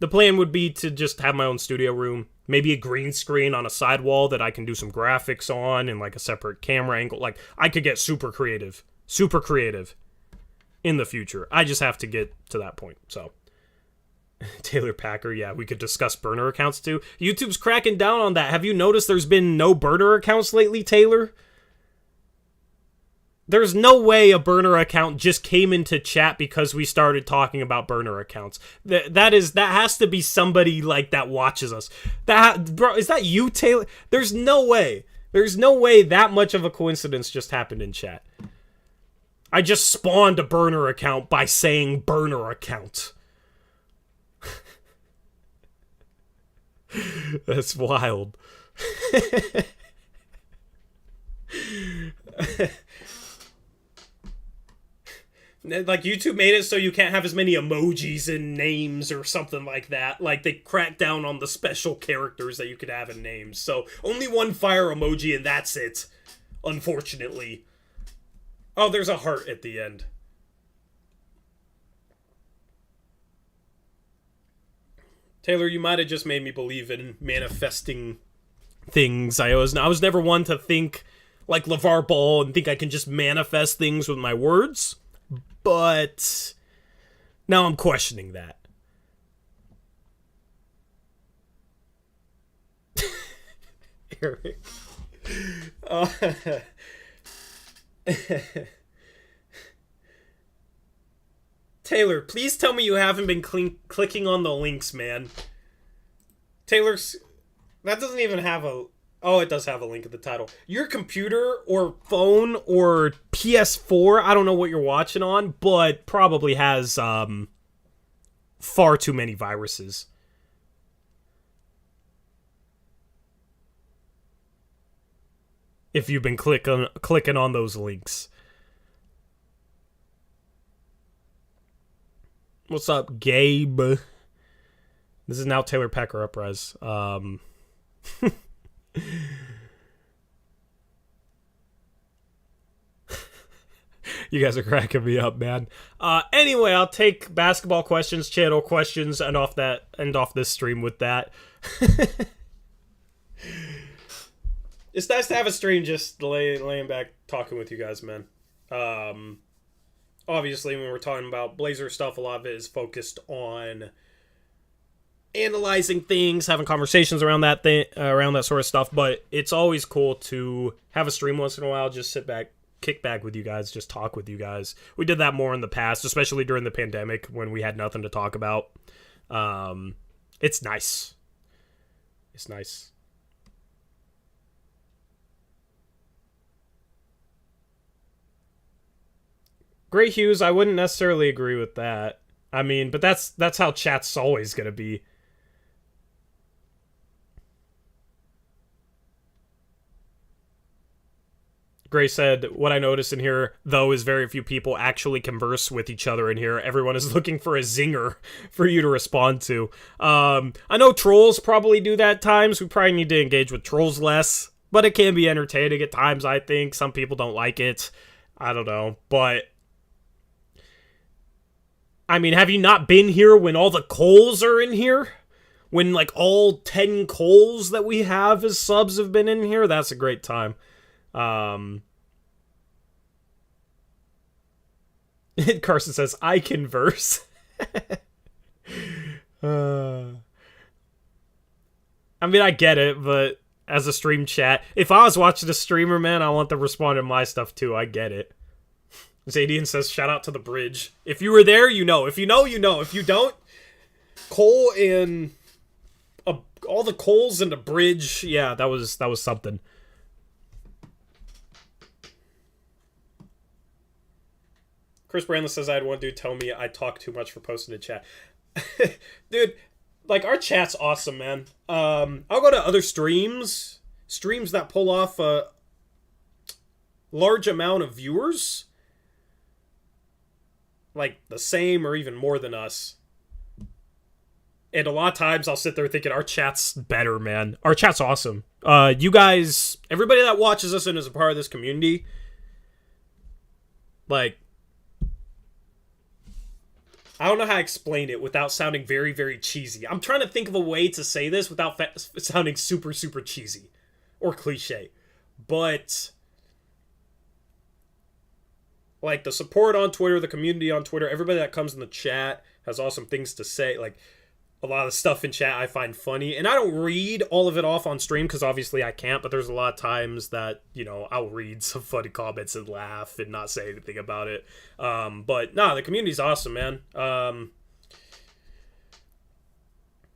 plan would be to just have my own studio room. Maybe a green screen on a side wall that I can do some graphics on and like a separate camera angle. Like, I could get super creative in the future. I just have to get to that point, so. Taylor Packer, yeah, we could discuss burner accounts too. YouTube's cracking down on that. Have you noticed there's been no burner accounts lately, Taylor? There's no way a burner account just came into chat because we started talking about burner accounts. That has to be somebody like that watches us. Bro, is that you, Taylor? There's no way. There's no way that much of a coincidence just happened in chat. I just spawned a burner account by saying burner account. That's wild. Like, YouTube made it so you can't have as many emojis in names or something like that. Like, they cracked down on the special characters that you could have in names. So, only one fire emoji and that's it. Unfortunately. Oh, there's a heart at the end. Taylor, you might have just made me believe in manifesting things. I was never one to think like LeVar Ball and think I can just manifest things with my words. But now I'm questioning that. Eric. Taylor, please tell me you haven't been clicking on the links, man. Taylor's... That doesn't even have a... Oh, it does have a link at the title. Your computer or phone or PS4, I don't know what you're watching on, but probably has far too many viruses. If you've been clicking on those links. What's up, Gabe? This is now Taylor Pecker Uprise. You guys are cracking me up, man. Anyway, I'll take basketball questions, channel questions, and end off this stream with that. It's nice to have a stream just laying back talking with you guys, man. Obviously, when we're talking about Blazer stuff, a lot of it is focused on analyzing things, having conversations around that sort of stuff. But it's always cool to have a stream once in a while, just sit back, kick back with you guys, just talk with you guys. We did that more in the past, especially during the pandemic when we had nothing to talk about. It's nice. It's nice. Gray Hughes, I wouldn't necessarily agree with that. I mean, but that's how chat's always going to be. Gray said, what I noticed in here, though, is very few people actually converse with each other in here. Everyone is looking for a zinger for you to respond to. I know trolls probably do that at times. We probably need to engage with trolls less. But it can be entertaining at times, I think. Some people don't like it. I don't know. But... I mean, have you not been here when all the Coles are in here? When, like, all 10 Coles that we have as subs have been in here? That's a great time. Carson says, I converse. I mean, I get it, but as a stream chat, if I was watching a streamer, man, I want them to respond to my stuff too. I get it. Zadian says, shout out to the bridge. If you were there, you know. If you know, you know. If you don't, Cole and all the Coles and the bridge, yeah, that was something. Chris Brandless says, I had one dude tell me I talk too much for posting in chat. Dude, like, our chat's awesome, man. I'll go to other streams that pull off a large amount of viewers. Like, the same or even more than us. And a lot of times I'll sit there thinking, our chat's better, man. Our chat's awesome. You guys, everybody that watches us and is a part of this community, like, I don't know how to explain it without sounding very, very cheesy. I'm trying to think of a way to say this without sounding super, super cheesy or cliche. But, like, the support on Twitter, the community on Twitter, everybody that comes in the chat has awesome things to say. Like, a lot of the stuff in chat I find funny, and I don't read all of it off on stream because obviously I can't, but there's a lot of times that, you know, I'll read some funny comments and laugh and not say anything about it. But nah, the community's awesome, man.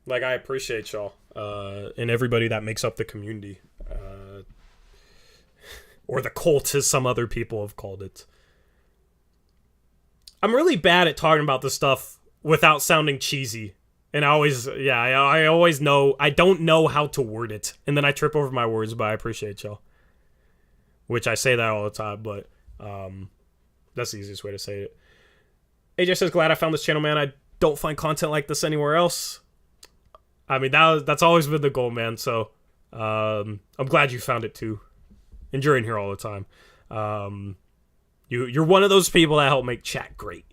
Like, I appreciate y'all and everybody that makes up the community. Or the cult, as some other people have called it. I'm really bad at talking about this stuff without sounding cheesy. And I always know, I don't know how to word it. And then I trip over my words, but I appreciate y'all. Which I say that all the time, but that's the easiest way to say it. AJ says, glad I found this channel, man. I don't find content like this anywhere else. I mean, that's always been the goal, man. So I'm glad you found it too. And you're in here all the time. You're one of those people that help make chat great.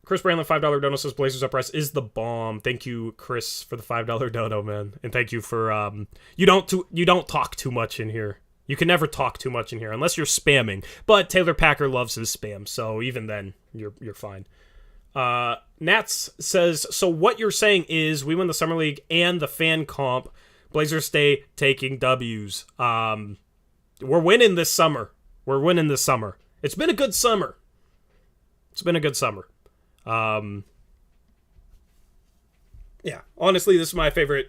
Chris Brandlin, $5 dono says Blazers Uprise is the bomb. Thank you, Chris, for the $5 dono, man. And thank you for you don't talk too much in here. You can never talk too much in here unless you're spamming. But Taylor Packer loves his spam, so even then you're fine. Nats says, so what you're saying is we win the Summer League and the fan comp. Blazers stay taking W's. We're winning this summer. It's been a good summer. Yeah, honestly, this is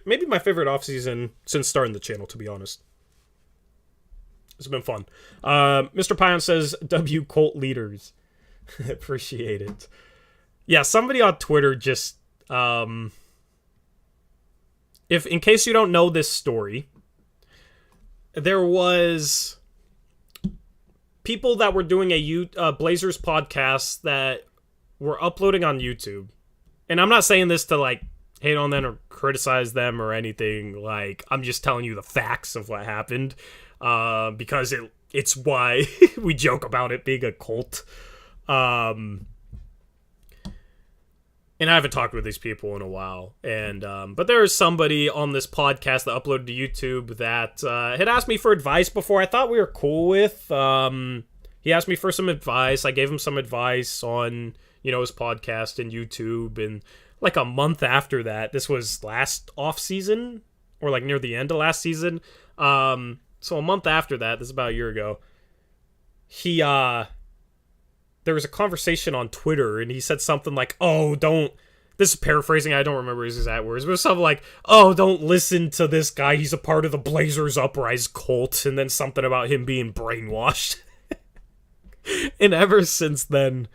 maybe my favorite offseason since starting the channel, to be honest. It's been fun. Mr. Pion says, W cult leaders. Appreciate it. Yeah, somebody on Twitter just... If, in case you don't know this story, there was people that were doing a Blazers podcast that were uploading on YouTube. And I'm not saying this to, like, hate on them or criticize them or anything. Like, I'm just telling you the facts of what happened. Because it's why we joke about it being a cult. And I haven't talked with these people in a while. And but there is somebody on this podcast that uploaded to YouTube that had asked me for advice before. I thought we were cool with. He asked me for some advice. I gave him some advice on, you know, his podcast and YouTube. And like a month after that, this was last offseason or like near the end of last season. So a month after that, this is about a year ago, there was a conversation on Twitter, and he said something like, oh, this is paraphrasing, I don't remember his exact words, but it was something like, oh, don't listen to this guy, he's a part of the Blazers Uprise cult, and then something about him being brainwashed. And ever since then,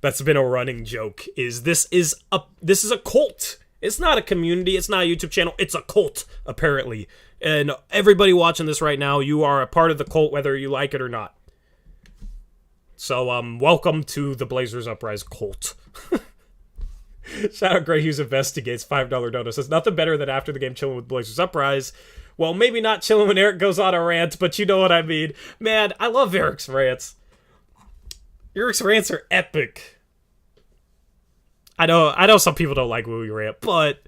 that's been a running joke, this is a cult. It's not a community, it's not a YouTube channel, it's a cult, apparently. And everybody watching this right now, you are a part of the cult, whether you like it or not. So, welcome to the Blazers Uprise cult. Shout out Gray Hughes Investigates, $5 dono. Says, nothing better than after the game chilling with Blazers Uprise. Well, maybe not chilling when Eric goes on a rant, but you know what I mean. Man, I love Eric's rants. Eric's rants are epic. I know some people don't like when we rant, but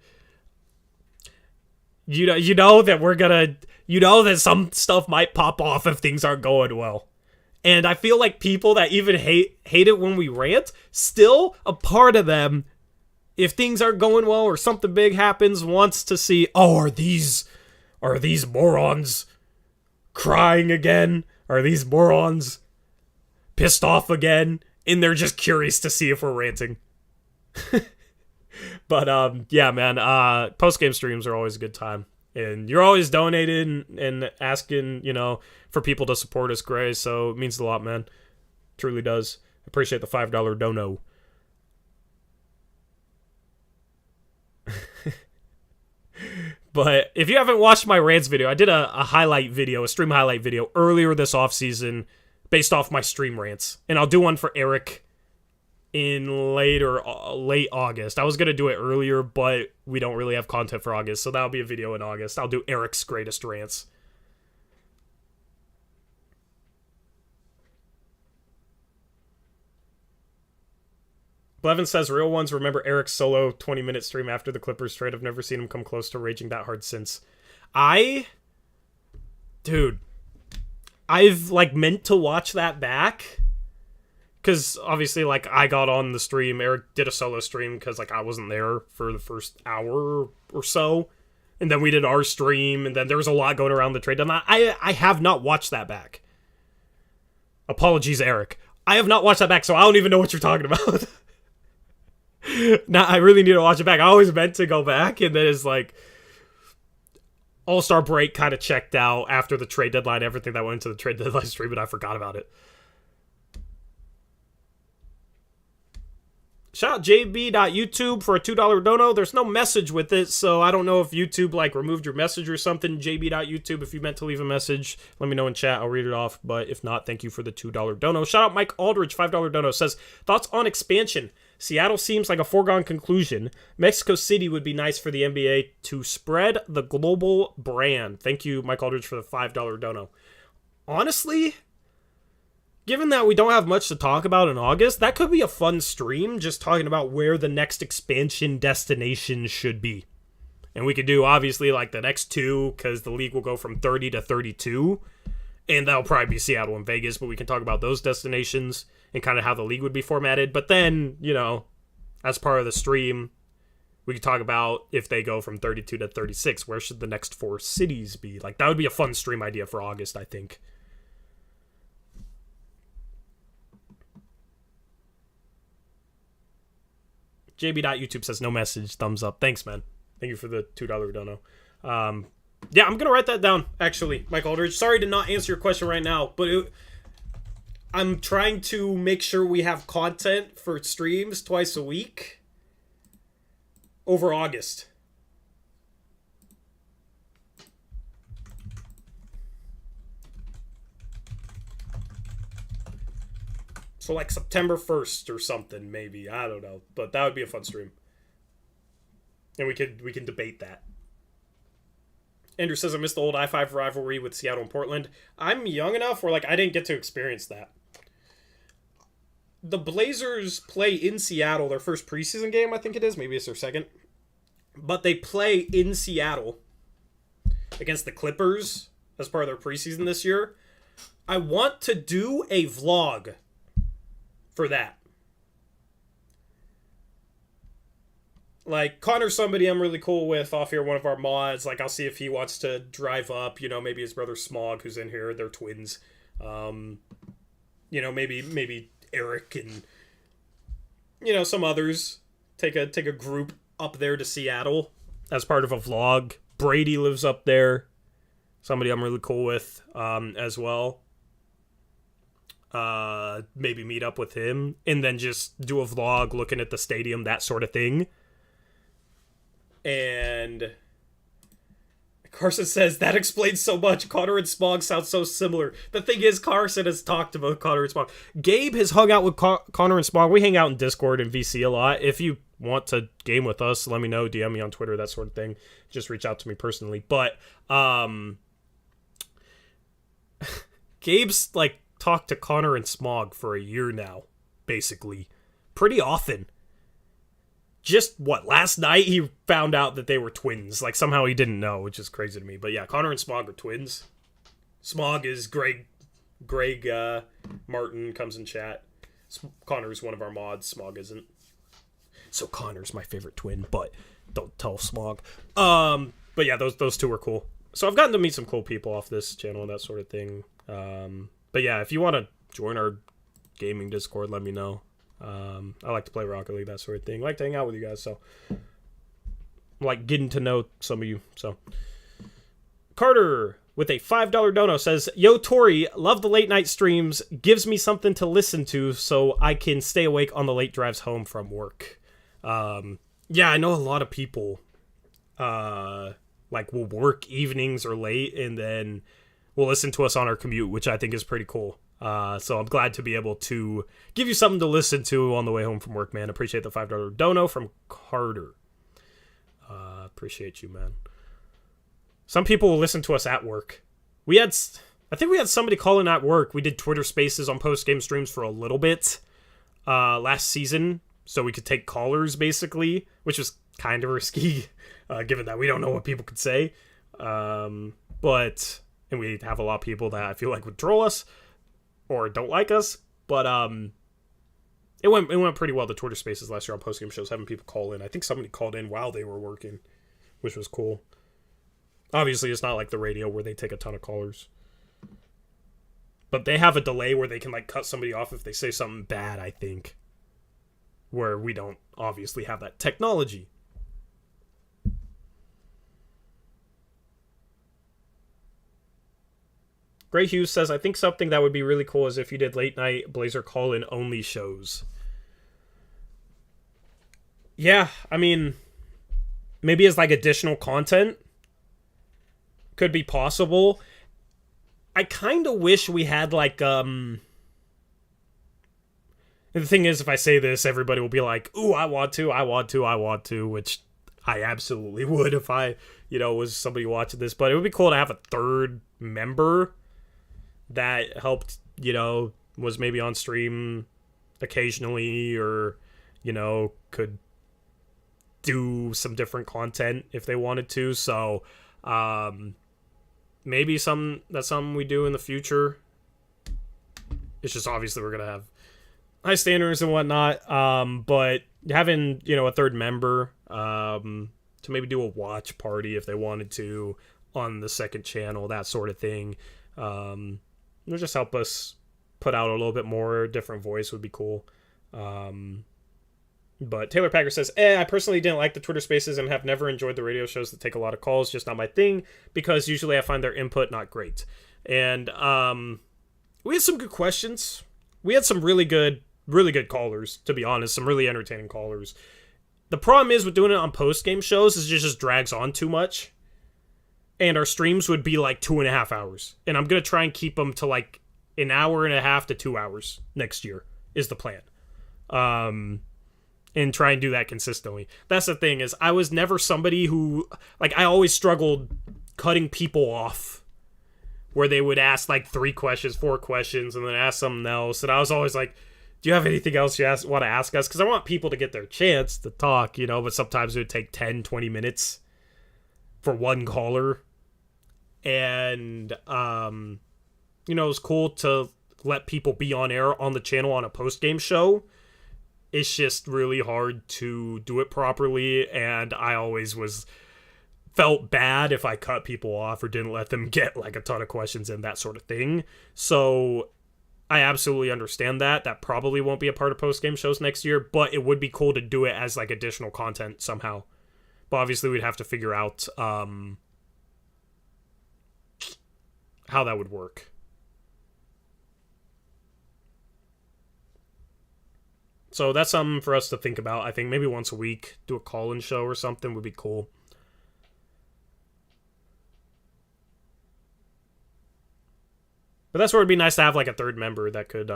you know that some stuff might pop off if things aren't going well. And I feel like people that even hate it when we rant, still a part of them, if things aren't going well or something big happens, wants to see, oh, are these morons crying again? Are these morons pissed off again? And they're just curious to see if we're ranting. But yeah, man, post-game streams are always a good time. And you're always donating and asking, you know, for people to support us, Gray. So it means a lot, man. Truly does. Appreciate the $5 dono. But if you haven't watched my rants video, I did a stream highlight video earlier this offseason based off my stream rants. And I'll do one for Eric in late August. I was going to do it earlier, but we don't really have content for August, so that'll be a video in August. I'll do Eric's greatest rants. Blevin says, real ones remember Eric's solo 20-minute stream after the Clippers trade. I've never seen him come close to raging that hard since. I've like meant to watch that back, because obviously, like, I got on the stream, Eric did a solo stream because, like, I wasn't there for the first hour or so, and then we did our stream, and then there was a lot going around the trade deadline. I have not watched that back. Apologies, Eric. I have not watched that back, so I don't even know what you're talking about. Now, I really need to watch it back. I always meant to go back, and then it's like All-Star break kind of checked out after the trade deadline, everything that went into the trade deadline stream, and I forgot about it. Shout out JB.YouTube for a $2 dono. There's no message with it, so I don't know if YouTube, like, removed your message or something. JB.YouTube, if you meant to leave a message, let me know in chat. I'll read it off, but if not, thank you for the $2 dono. Shout out Mike Aldridge, $5 dono. Says, thoughts on expansion? Seattle seems like a foregone conclusion. Mexico City would be nice for the NBA to spread the global brand. Thank you, Mike Aldridge, for the $5 dono. Honestly, given that we don't have much to talk about in August, that could be a fun stream, just talking about where the next expansion destination should be. And we could do, obviously, like, the next two, because the league will go from 30 to 32. And that'll probably be Seattle and Vegas, but we can talk about those destinations and kind of how the league would be formatted. But then, you know, as part of the stream, we could talk about if they go from 32 to 36, where should the next 4 cities be? Like, that would be a fun stream idea for August, I think. JB.YouTube says no message, thumbs up. Thanks, man. Thank you for the $2 dono. Yeah, I'm going to write that down, actually, Mike Aldridge. Sorry to not answer your question right now, but I'm trying to make sure we have content for streams twice a week over August. So like September 1st or something, maybe. I don't know. But that would be a fun stream. And we can debate that. Andrew says, I missed the old I-5 rivalry with Seattle and Portland. I'm young enough where, like, I didn't get to experience that. The Blazers play in Seattle, their first preseason game, I think it is. Maybe it's their second. But they play in Seattle against the Clippers as part of their preseason this year. I want to do a vlog for that. Like, Connor's somebody I'm really cool with off here, one of our mods. Like, I'll see if he wants to drive up, you know, maybe his brother Smog, who's in here, they're twins. You know, maybe Eric and, you know, some others take a group up there to Seattle as part of a vlog. Brady lives up there. Somebody I'm really cool with as well. Maybe meet up with him and then just do a vlog looking at the stadium, that sort of thing. And Carson says, that explains so much. Connor and Smog sound so similar. The thing is, Carson has talked about Connor and Smog. Gabe has hung out with Connor and Smog. We hang out in Discord and VC a lot. If you want to game with us, let me know. DM me on Twitter, that sort of thing. Just reach out to me personally. But Gabe's, like, talked to Connor and Smog for a year now, basically. Pretty often. Just, last night he found out that they were twins. Like, somehow he didn't know, which is crazy to me. But yeah, Connor and Smog are twins. Smog is Greg Martin comes in chat. Connor's one of our mods. Smog isn't. So Connor's my favorite twin, but don't tell Smog. But yeah, those two were cool. So I've gotten to meet some cool people off this channel and that sort of thing. But yeah, if you want to join our gaming Discord, let me know. I like to play Rocket League, that sort of thing. I like to hang out with you guys, so I like getting to know some of you. So Carter with a $5 dono says, Yo Tori, love the late night streams, gives me something to listen to so I can stay awake on the late drives home from work. Yeah, I know a lot of people like will work evenings or late and then will listen to us on our commute, which I think is pretty cool. So I'm glad to be able to give you something to listen to on the way home from work, man. Appreciate the $5 dono from Carter. Appreciate you, man. Some people will listen to us at work. I think we had somebody call in at work. We did Twitter Spaces on post-game streams for a little bit last season, so we could take callers, basically, which was kind of risky, given that we don't know what people could say. And we have a lot of people that I feel like would troll us or don't like us, but it went pretty well, the Twitter Spaces last year on post-game shows, having people call in. I think somebody called in while they were working, which was cool. Obviously, it's not like the radio where they take a ton of callers. But they have a delay where they can, like, cut somebody off if they say something bad, I think. Where we don't obviously have that technology. Gray Hughes says, I think something that would be really cool is if you did late night Blazer call-in only shows. Yeah, I mean, maybe as like additional content could be possible. I kind of wish we had like, and the thing is, if I say this, everybody will be like, ooh, I want to, which I absolutely would if I, was somebody watching this. But it would be cool to have a third member that helped, was maybe on stream occasionally or, could do some different content if they wanted to. So, maybe that's something we do in the future. It's just obviously we're going to have high standards and whatnot. But having, a third member to maybe do a watch party if they wanted to on the second channel, that sort of thing. It'll just help us put out a little bit more different voice would be cool. But Taylor Packer says, I personally didn't like the Twitter Spaces and have never enjoyed the radio shows that take a lot of calls. Just not my thing, because usually I find their input not great. And we had some good questions. We had some really good callers, to be honest. Some really entertaining callers. The problem is with doing it on post-game shows is it just drags on too much. And our streams would be like 2.5 hours. And I'm going to try and keep them to like an hour and a half to 2 hours next year is the plan. And try and do that consistently. That's the thing is I was never somebody who, like, I always struggled cutting people off where they would ask like 3 questions, 4 questions, and then ask something else. And I was always like, do you have anything else you want to ask us? Because I want people to get their chance to talk, but sometimes it would take 10, 20 minutes for one caller. And, it was cool to let people be on air on the channel on a post-game show. It's just really hard to do it properly, and I always felt bad if I cut people off or didn't let them get like a ton of questions and that sort of thing. So I absolutely understand that. That probably won't be a part of post-game shows next year, but it would be cool to do it as like additional content somehow. But obviously we'd have to figure out how that would work. So that's something for us to think about. I think maybe once a week, do a call-in show or something would be cool. But that's where it'd be nice to have like a third member that could,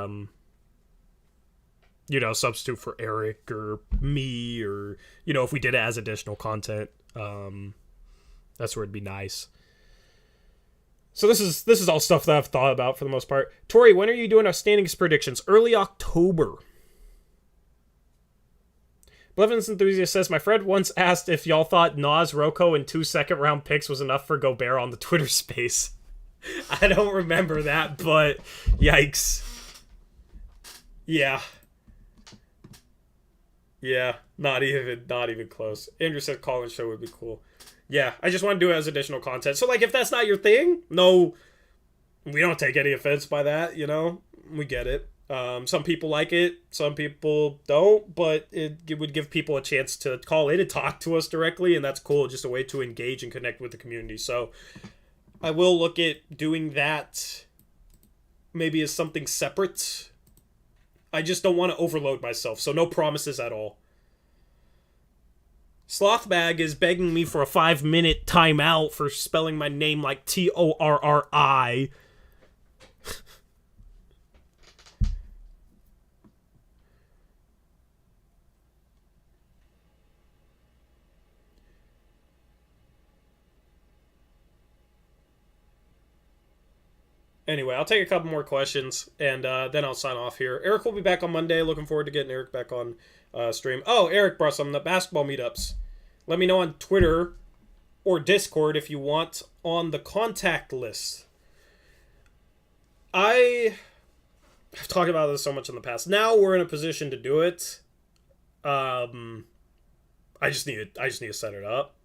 substitute for Eric or me or, if we did it as additional content. That's where it'd be nice. So this is all stuff that I've thought about for the most part. Tori, when are you doing our standings predictions? Early October. Blevins Enthusiast says, my friend once asked if y'all thought Nas, Rocco, and 2 second-round picks was enough for Gobert on the Twitter space. I don't remember that, but yikes. Yeah. Yeah, not even close. Andrew said call-in show would be cool. Yeah, I just want to do it as additional content. So, like, if that's not your thing, no, we don't take any offense by that, We get it. Some people like it, some people don't, but it would give people a chance to call in and talk to us directly, and that's cool, just a way to engage and connect with the community. So I will look at doing that maybe as something separate. I just don't want to overload myself, so no promises at all. Slothbag is begging me for a 5-minute timeout for spelling my name like Torri. Anyway, I'll take a couple more questions, and then I'll sign off here. Eric will be back on Monday. Looking forward to getting Eric back on stream. Oh, Eric brought some the basketball meetups. Let me know on Twitter or Discord if you want on the contact list. I I've talked about this so much in the past. Now we're in a position to do it. I just need to set it up.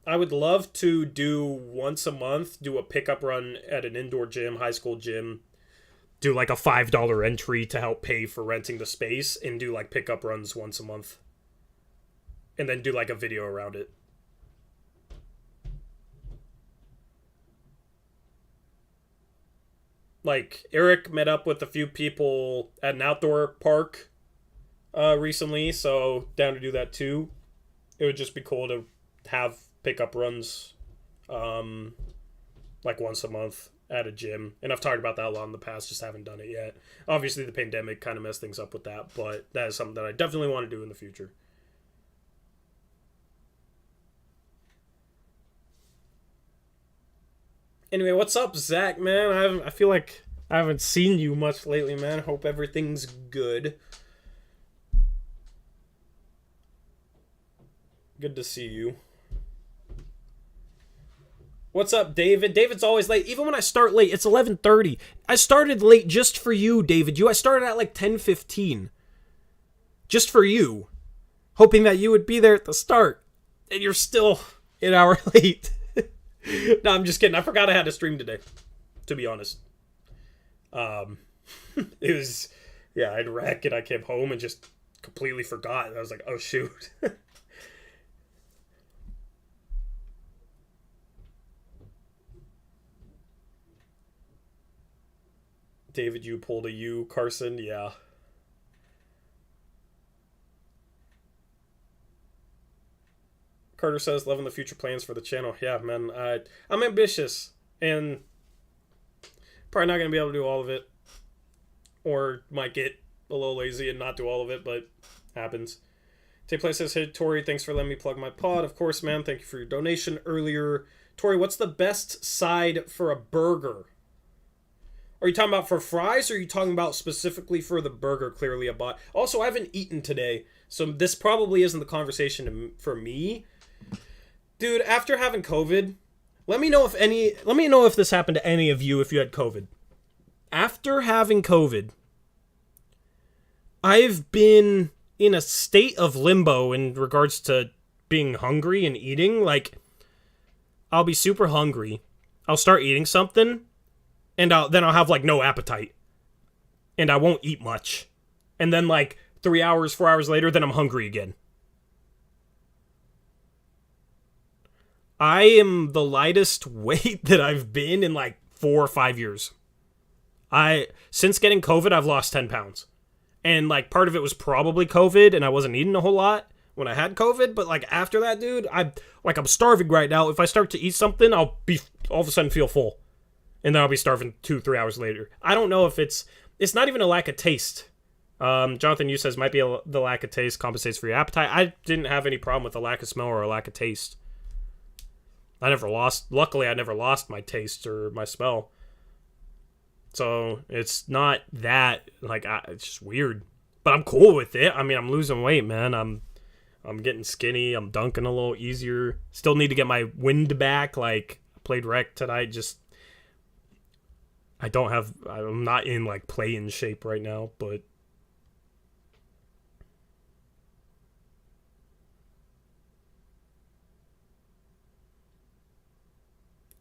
I would love to do once a month, do a pickup run at an indoor gym, high school gym, do like a $5 entry to help pay for renting the space, and do like pickup runs once a month. And then do like a video around it. Like, Eric met up with a few people at an outdoor park recently, so down to do that too. It would just be cool to have pickup runs like once a month at a gym. And I've talked about that a lot in the past, just haven't done it yet. Obviously, the pandemic kind of messed things up with that, but that is something that I definitely want to do in the future. Anyway, what's up, Zach, man? I feel like I haven't seen you much lately, man. Hope everything's good. Good to see you. What's up, David? David's always late. Even when I start late, it's 11:30. I started late just for you, David. I started at like 10:15. Just for you. Hoping that you would be there at the start. And you're still an hour late. No, I'm just kidding. I forgot I had a stream today, to be honest. It was, yeah, I had wreck and I came home and just completely forgot. I was like, oh, shoot. David, you pulled a U. Carson, yeah. Carter says, loving the future plans for the channel. Yeah, man, I'm ambitious, and probably not going to be able to do all of it, or might get a little lazy and not do all of it, but happens. Tayplay says, hey, Tori, thanks for letting me plug my pod. Of course, man, thank you for your donation earlier. Tori, what's the best side for a burger? Are you talking about for fries, or are you talking about specifically for the burger, clearly a bot? Also, I haven't eaten today, so this probably isn't the conversation for me. Dude, after having COVID, let me know if this happened to any of you if you had COVID. After having COVID, I've been in a state of limbo in regards to being hungry and eating. Like, I'll be super hungry. I'll start eating something, and then I'll have, like, no appetite. And I won't eat much. And then, like, 3 hours, 4 hours later, then I'm hungry again. I am the lightest weight that I've been in, like, 4 or 5 years. Since getting COVID, I've lost 10 pounds. And, like, part of it was probably COVID, and I wasn't eating a whole lot when I had COVID. But, like, after that, dude, I'm starving right now. If I start to eat something, I'll all of a sudden feel full. And then I'll be starving 2-3 hours later. I don't know if it's not even a lack of taste. Jonathan, you says might be the lack of taste compensates for your appetite. I didn't have any problem with a lack of smell or a lack of taste. Luckily I never lost my taste or my smell. So it's not that, like, it's just weird. But I'm cool with it. I mean, I'm losing weight, man. I'm getting skinny. I'm dunking a little easier. Still need to get my wind back. Like, I played rec tonight. Just, I'm not in, like, play-in shape right now, but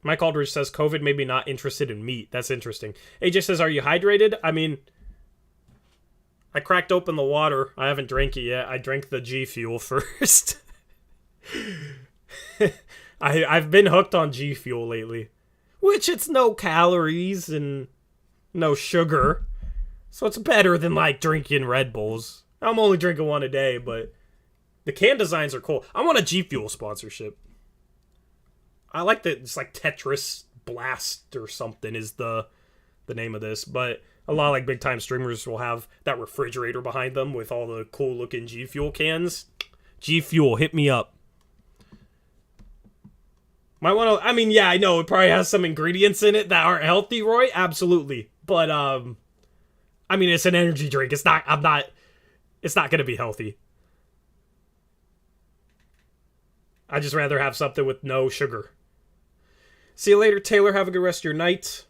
Mike Aldridge says, COVID made me not interested in meat. That's interesting. AJ says, are you hydrated? I mean, I cracked open the water. I haven't drank it yet. I drank the G Fuel first. I've been hooked on G Fuel lately. Which, it's no calories and no sugar. So it's better than, like, drinking Red Bulls. I'm only drinking one a day, but the can designs are cool. I want a G Fuel sponsorship. I like that it's like Tetris Blast or something is the name of this, but a lot of, like, big time streamers will have that refrigerator behind them with all the cool looking G Fuel cans. G Fuel, hit me up. Might want to, I mean, yeah, I know it probably has some ingredients in it that aren't healthy, Roy, absolutely. But I mean, it's an energy drink. It's not going to be healthy. I'd just rather have something with no sugar. See you later, Taylor. Have a good rest of your night.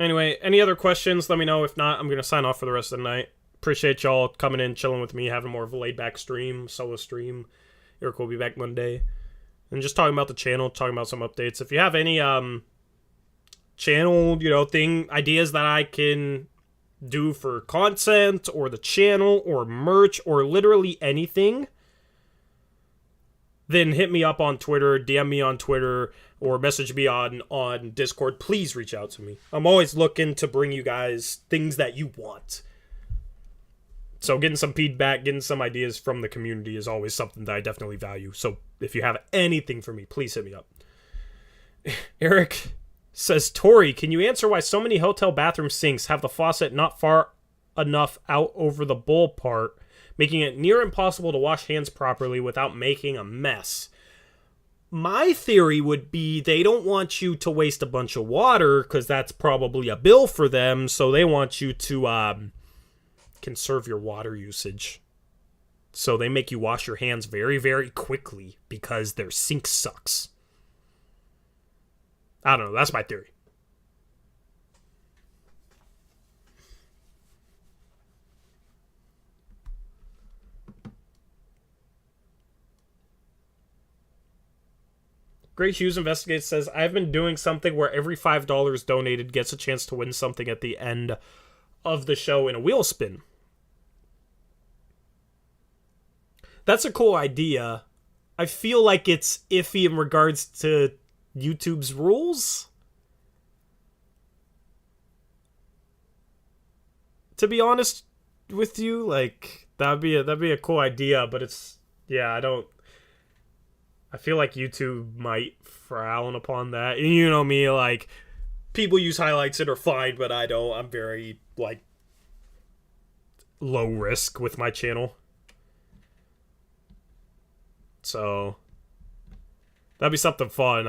Anyway, any other questions, let me know. If not, I'm going to sign off for the rest of the night. Appreciate y'all coming in, chilling with me, having more of a laid-back stream, solo stream. Eric will be back Monday. And just talking about the channel, talking about some updates. If you have any channel, thing ideas that I can do for content or the channel or merch or literally anything, then hit me up on Twitter, DM me on Twitter, or message me on Discord. Please reach out to me. I'm always looking to bring you guys things that you want. So getting some feedback, getting some ideas from the community is always something that I definitely value. So if you have anything for me, please hit me up. Eric says, Tori, can you answer why so many hotel bathroom sinks have the faucet not far enough out over the bowl part, making it near impossible to wash hands properly without making a mess? My theory would be they don't want you to waste a bunch of water because that's probably a bill for them, so they want you to conserve your water usage. So they make you wash your hands very, very quickly because their sink sucks. I don't know. That's my theory. Great Hughes Investigates says, I've been doing something where every $5 donated gets a chance to win something at the end of the show in a wheel spin. That's a cool idea. I feel like it's iffy in regards to YouTube's rules. To be honest with you, like that'd be a cool idea, but it's I feel like YouTube might frown upon that. And you know me, like people use highlights that are fine, but I don't. I'm very like low risk with my channel. So that'd be something fun.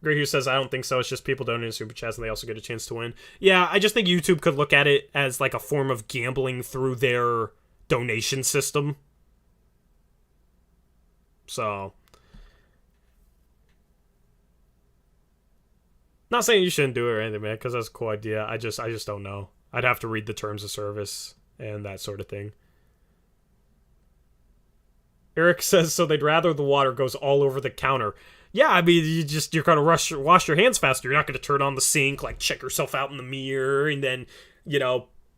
Greg Hughes says, I don't think so. It's just people donating super chats and they also get a chance to win. Yeah, I just think YouTube could look at it as like a form of gambling through their donation system. So, not saying you shouldn't do it or anything, man, because that's a cool idea. I just don't know. I'd have to read the terms of service and that sort of thing. Eric says, so they'd rather the water goes all over the counter. Yeah, I mean, you're gonna wash your hands faster. You're not gonna turn on the sink, like check yourself out in the mirror, and then,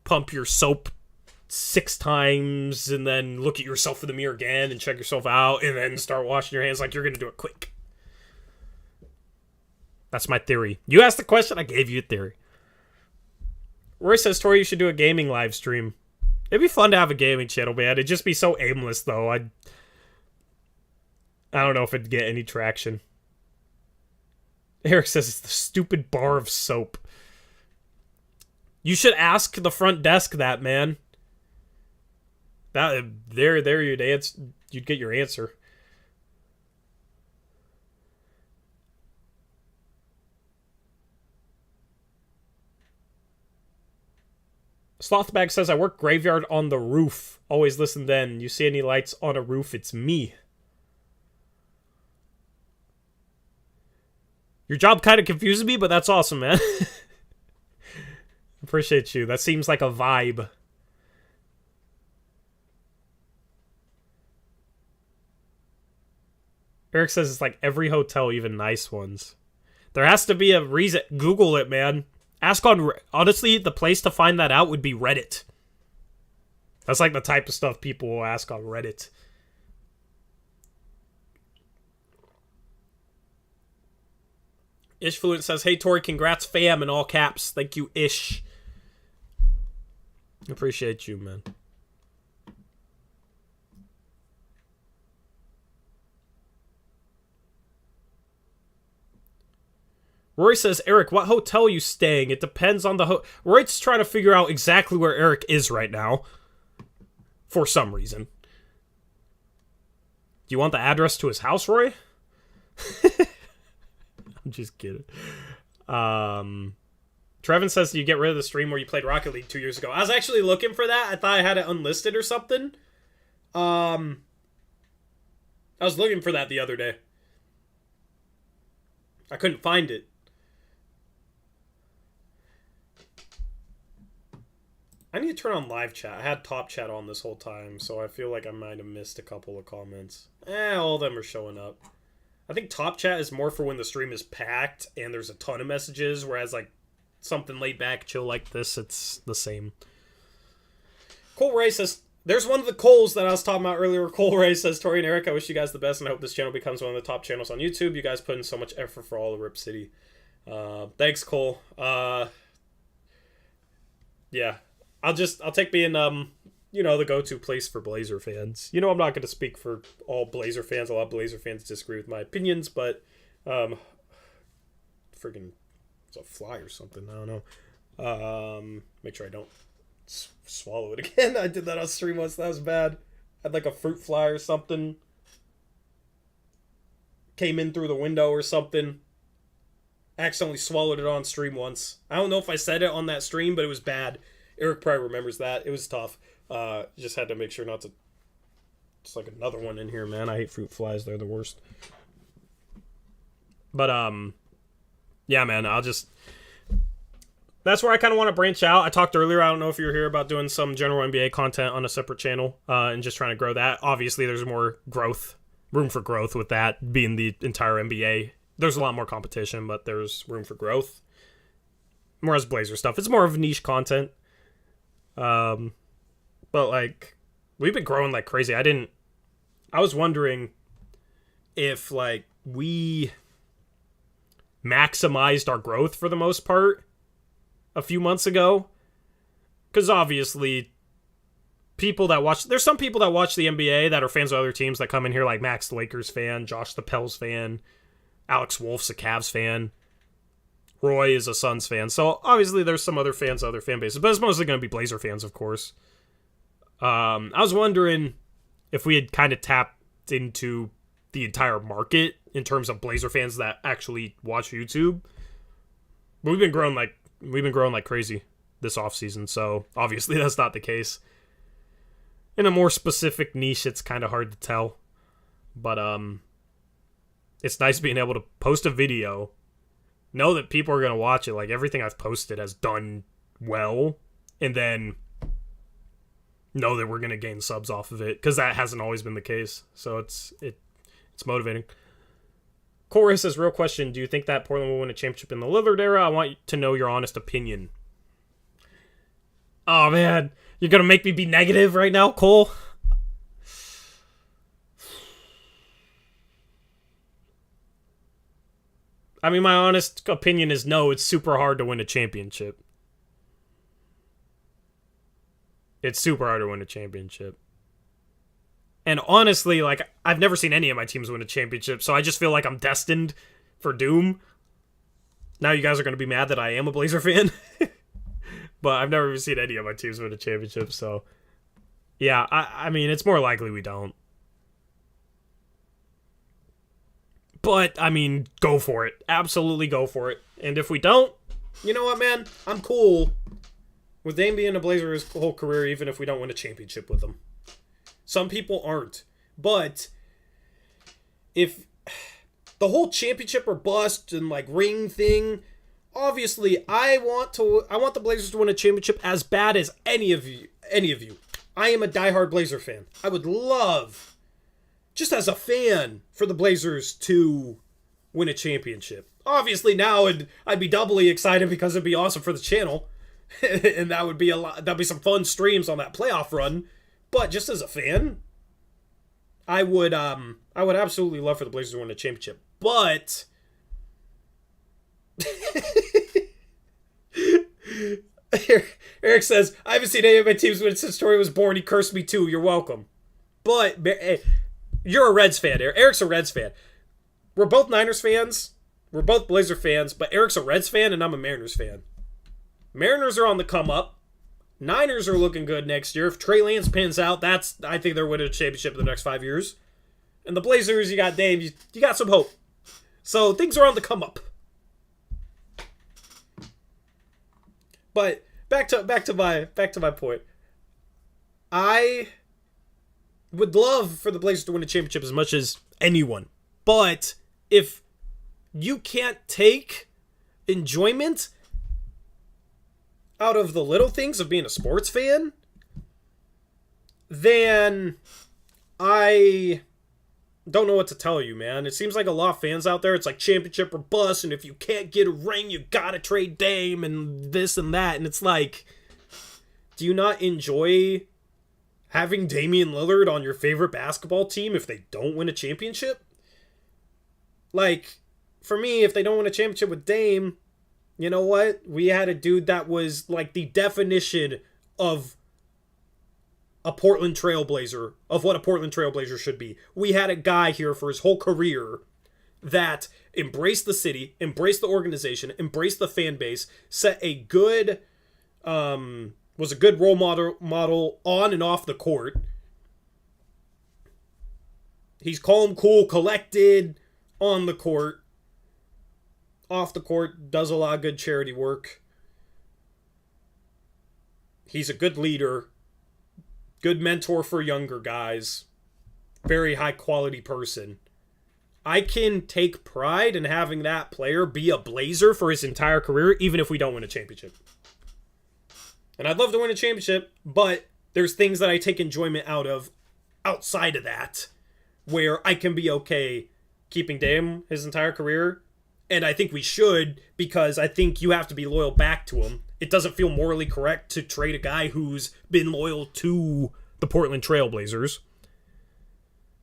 pump your soap 6 times, and then look at yourself in the mirror again, and check yourself out, and then start washing your hands like you're gonna do it quick. That's my theory. You asked the question, I gave you a theory. Roy says, Tori, you should do a gaming live stream. It'd be fun to have a gaming channel, man. It'd just be so aimless, though. I don't know if it'd get any traction. Eric says it's the stupid bar of soap. You should ask the front desk that, man. There you'd get your answer. Slothbag says, I work graveyard on the roof. Always listen then. You see any lights on a roof, it's me. Your job kind of confuses me, but that's awesome, man. Appreciate you. That seems like a vibe. Eric says it's like every hotel, even nice ones. There has to be a reason. Google it, man. Honestly, the place to find that out would be Reddit. That's like the type of stuff people will ask on Reddit. Ishfluent says, hey, Tori, congrats, fam, in all caps. Thank you, Ish. Appreciate you, man. Roy says, Eric, what hotel are you staying? It depends on the Roy's trying to figure out exactly where Eric is right now. For some reason. Do you want the address to his house, Roy? I'm just kidding. Trevin says, do you get rid of the stream where you played Rocket League 2 years ago? I was actually looking for that. I thought I had it unlisted or something. I was looking for that the other day. I couldn't find it. I need to turn on live chat. I had top chat on this whole time, so I feel like I might have missed a couple of comments. All of them are showing up. I think top chat is more for when the stream is packed and there's a ton of messages, whereas like something laid back, chill like this, it's the same. Cole Ray says, there's one of the Coles that I was talking about earlier. Cole Ray says, Tori and Eric, I wish you guys the best and I hope this channel becomes one of the top channels on YouTube. You guys put in so much effort for all of Rip City. Thanks, Cole. Yeah. I'll take being, the go-to place for Blazer fans. I'm not going to speak for all Blazer fans. A lot of Blazer fans disagree with my opinions, but, friggin', it's a fly or something. I don't know. Make sure I don't swallow it again. I did that on stream once. That was bad. I had like a fruit fly or something. Came in through the window or something. Accidentally swallowed it on stream once. I don't know if I said it on that stream, but it was bad. Eric probably remembers that. It was tough. Just had to make sure not to... It's like another one in here, man. I hate fruit flies. They're the worst. But, yeah, man. That's where I kind of want to branch out. I talked earlier, I don't know if you were here, about doing some general NBA content on a separate channel and just trying to grow that. Obviously, there's more room for growth with that being the entire NBA. There's a lot more competition, but there's room for growth. Whereas Blazer stuff, it's more of niche content. But like, we've been growing like crazy. I was wondering if like we maximized our growth for the most part a few months ago. Because obviously, there's some people that watch the NBA that are fans of other teams that come in here, like Max the Lakers fan, Josh the Pels fan, Alex Wolf's a Cavs fan, Roy is a Suns fan. So obviously there's some other fans, other fan bases, but it's mostly going to be Blazer fans, of course. I was wondering if we had kind of tapped into the entire market in terms of Blazer fans that actually watch YouTube. But we've been growing like crazy this offseason, so obviously that's not the case. In a more specific niche, it's kind of hard to tell. But it's nice being able to post a video, know that people are going to watch it, like everything I've posted has done well, and then know that we're going to gain subs off of it, because that hasn't always been the case. So it's motivating. Corey says, real question, do you think that Portland will win a championship in the Lillard era? I want to know your honest opinion. Oh, man. You're going to make me be negative right now, Cole? I mean, my honest opinion is no, it's super hard to win a championship. It's super hard to win a championship. And honestly, like, I've never seen any of my teams win a championship, so I just feel like I'm destined for doom. Now you guys are going to be mad that I am a Blazer fan. But I've never seen any of my teams win a championship, so... Yeah, I mean, it's more likely we don't. But, I mean, go for it. Absolutely go for it. And if we don't, you know what, man? I'm cool with Dame being a Blazer his whole career, even if we don't win a championship with him. Some people aren't. But if the whole championship or bust and like ring thing, obviously I want the Blazers to win a championship as bad as any of you. I am a diehard Blazer fan. I would love, just as a fan, for the Blazers to win a championship. Obviously now I'd be doubly excited because it'd be awesome for the channel. And that would be that'd be some fun streams on that playoff run. But just as a fan, I would absolutely love for the Blazers to win a championship. But Eric says, I haven't seen any of my teams win since Tori was born. He cursed me too. You're welcome. But you're a Reds fan. Eric's a Reds fan. We're both Niners fans. We're both Blazer fans. But Eric's a Reds fan and I'm a Mariners fan. Mariners are on the come up. Niners are looking good next year. If Trey Lance pins out, I think they're winning a championship in the next 5 years. And the Blazers, you got Dame, you got some hope. So things are on the come up. But back to my point. I would love for the Blazers to win a championship as much as anyone. But if you can't take enjoyment out of the little things of being a sports fan, then I don't know what to tell you, man. It seems like a lot of fans out there, it's like championship or bust, and if you can't get a ring, you gotta trade Dame, and this and that. And it's like, do you not enjoy having Damian Lillard on your favorite basketball team if they don't win a championship? Like, for me, if they don't win a championship with Dame, you know what? We had a dude that was like the definition of a Portland Trailblazer, of what a Portland Trailblazer should be. We had a guy here for his whole career that embraced the city, embraced the organization, embraced the fan base, set a good, was a good role model on and off the court. He's calm, cool, collected on the court. Off the court, does a lot of good charity work. He's a good leader. Good mentor for younger guys. Very high quality person. I can take pride in having that player be a Blazer for his entire career, even if we don't win a championship. And I'd love to win a championship, but there's things that I take enjoyment out of outside of that, where I can be okay keeping Dame his entire career. And I think we should, because I think you have to be loyal back to him. It doesn't feel morally correct to trade a guy who's been loyal to the Portland Trailblazers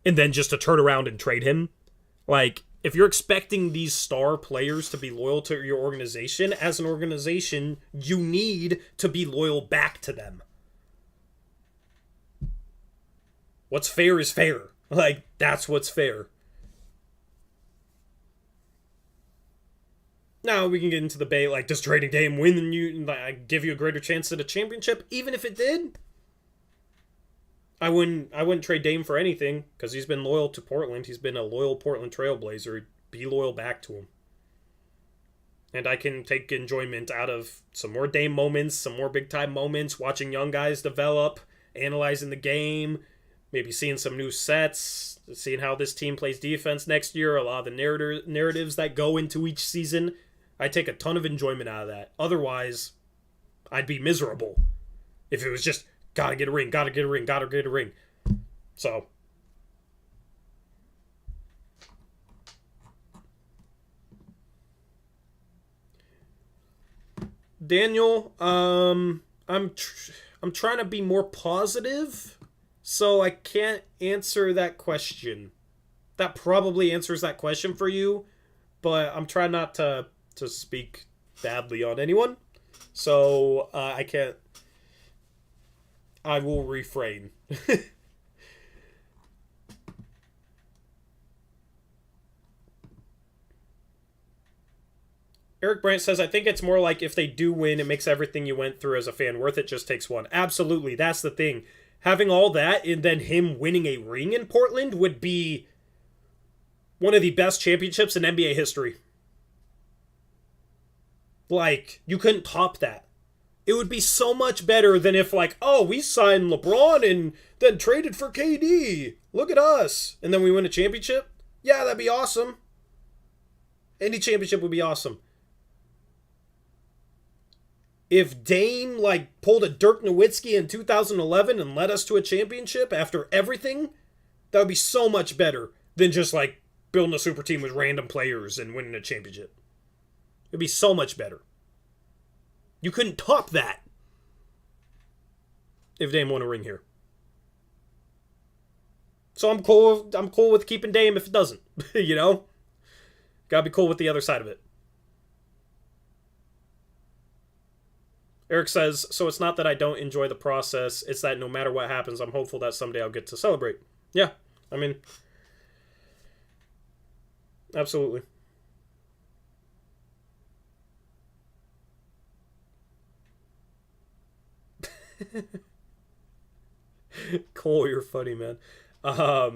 and then just to turn around and trade him. Like, if you're expecting these star players to be loyal to your organization, as an organization, you need to be loyal back to them. What's fair is fair. Like, that's what's fair. Now we can get into the debate, like, does trading Dame win you, like, give you a greater chance at a championship? Even if it did, I wouldn't trade Dame for anything, because he's been loyal to Portland. He's been a loyal Portland Trailblazer. Be loyal back to him. And I can take enjoyment out of some more Dame moments, some more big-time moments, watching young guys develop, analyzing the game, maybe seeing some new sets, seeing how this team plays defense next year, a lot of the narratives that go into each season. I take a ton of enjoyment out of that. Otherwise, I'd be miserable if it was just, gotta get a ring, gotta get a ring, gotta get a ring. So, Daniel, I'm trying to be more positive, so I can't answer that question. That probably answers that question for you, but I'm trying not to speak badly on anyone, so I can't. I will refrain. Eric Brandt says, I think it's more like if they do win, it makes everything you went through as a fan worth it. Just takes one. Absolutely. That's the thing. Having all that and then him winning a ring in Portland would be one of the best championships in NBA history. Like, you couldn't top that. It would be so much better than if, like, oh, we signed LeBron and then traded for KD. Look at us. And then we win a championship. Yeah, that'd be awesome. Any championship would be awesome. If Dame, like, pulled a Dirk Nowitzki in 2011 and led us to a championship after everything, that would be so much better than just, like, building a super team with random players and winning a championship. It'd be so much better. You couldn't top that if Dame won a ring here. So I'm cool with keeping Dame if it doesn't. You know? Gotta be cool with the other side of it. Eric says, so it's not that I don't enjoy the process, it's that no matter what happens, I'm hopeful that someday I'll get to celebrate. Yeah, I mean, absolutely. Cole, you're funny, man. All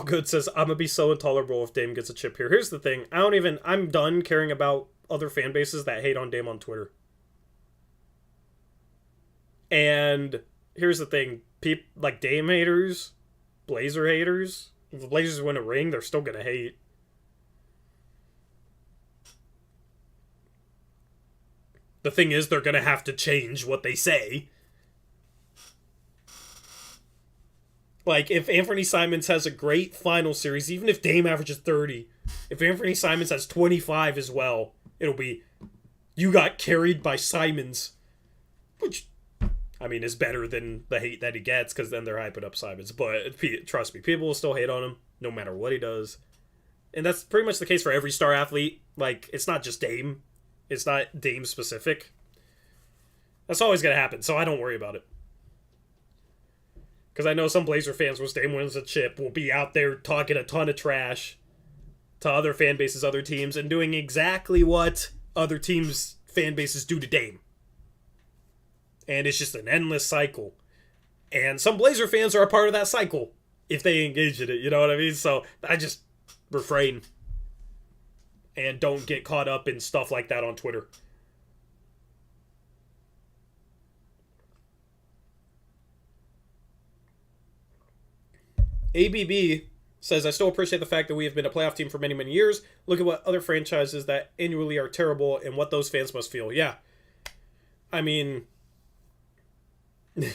Good says, I'm gonna be so intolerable if Dame gets a chip here. Here's the thing. I'm done caring about other fan bases that hate on Dame on Twitter. And here's the thing. Like Dame haters, Blazer haters, if the Blazers win a ring, they're still going to hate. The thing is, they're going to have to change what they say. Like, if Anthony Simons has a great final series, even if Dame averages 30, if Anthony Simons has 25 as well, it'll be, you got carried by Simons. Which, I mean, is better than the hate that he gets, because then they're hyping up Simons. But trust me, people will still hate on him, no matter what he does. And that's pretty much the case for every star athlete. Like, it's not just Dame. It's not Dame specific. That's always going to happen, so I don't worry about it. Because I know some Blazer fans, once Dame wins a chip, will be out there talking a ton of trash to other fan bases, other teams, and doing exactly what other teams' fan bases do to Dame. And it's just an endless cycle. And some Blazer fans are a part of that cycle, if they engage in it, you know what I mean? So I just refrain. And don't get caught up in stuff like that on Twitter. ABB says, I still appreciate the fact that we have been a playoff team for many, many years. Look at what other franchises that annually are terrible and what those fans must feel. Yeah. I mean, I'm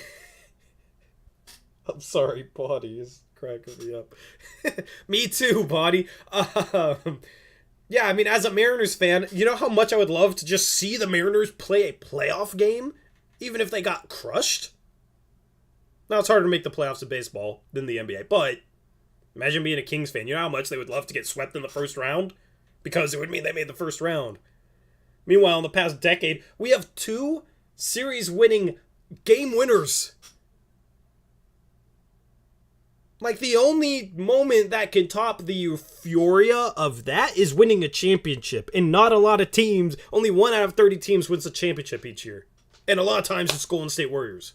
sorry, Body is cracking me up. Me too, Body. Yeah, I mean, as a Mariners fan, you know how much I would love to just see the Mariners play a playoff game, even if they got crushed? Now, it's harder to make the playoffs in baseball than the NBA, but imagine being a Kings fan. You know how much they would love to get swept in the first round? Because it would mean they made the first round. Meanwhile, in the past decade, we have 2 series-winning game winners. Like, the only moment that can top the euphoria of that is winning a championship. And not a lot of teams, only 1 out of 30 teams wins a championship each year. And a lot of times it's Golden State Warriors.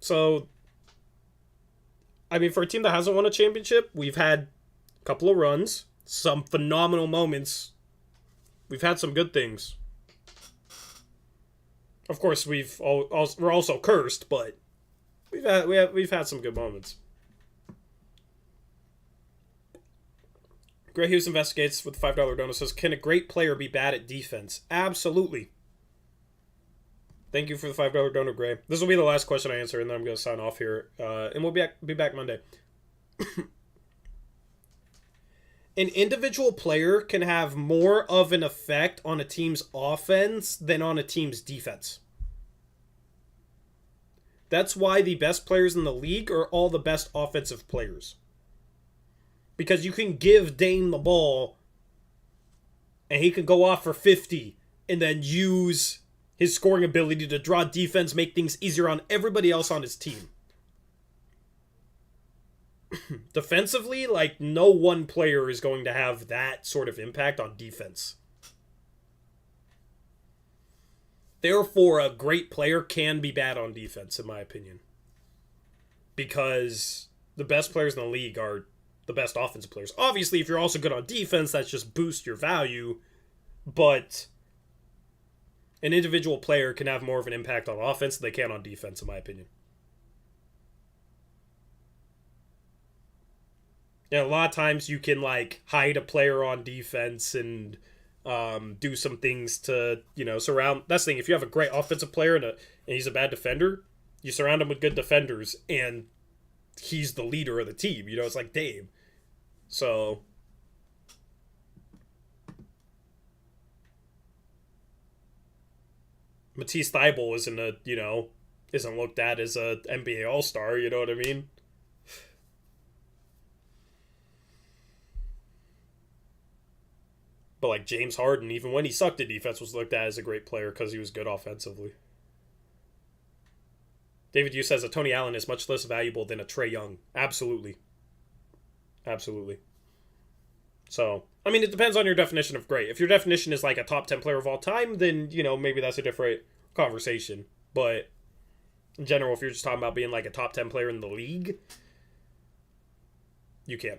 So, I mean, for a team that hasn't won a championship, we've had a couple of runs, some phenomenal moments. We've had some good things. Of course, we're also cursed, but we've had some good moments. Gray Hughes investigates with the $5 donut, says, can a great player be bad at defense? Absolutely. Thank you for the $5 donut, Gray. This will be the last question I answer, and then I'm going to sign off here. And we'll be back Monday. An individual player can have more of an effect on a team's offense than on a team's defense. That's why the best players in the league are all the best offensive players. Because you can give Dame the ball, and he can go off for 50, and then use his scoring ability to draw defense, make things easier on everybody else on his team. Defensively, like, no one player is going to have that sort of impact on defense. Therefore, a great player can be bad on defense, in my opinion. Because the best players in the league are the best offensive players. Obviously, if you're also good on defense, that's just boosts your value. But an individual player can have more of an impact on offense than they can on defense, in my opinion. Yeah, a lot of times you can, like, hide a player on defense and do some things to, you know, surround. That's the thing. If you have a great offensive player and he's a bad defender, you surround him with good defenders, and he's the leader of the team. You know, it's like Dame. So Matisse Thybulle isn't looked at as a NBA All-Star, you know what I mean? But like James Harden, even when he sucked at defense, was looked at as a great player because he was good offensively. David Yu says a Tony Allen is much less valuable than a Trae Young. Absolutely. Absolutely. So, I mean, it depends on your definition of great. If your definition is like a top 10 player of all time, then, you know, maybe that's a different conversation. But in general, if you're just talking about being like a top 10 player in the league, you can.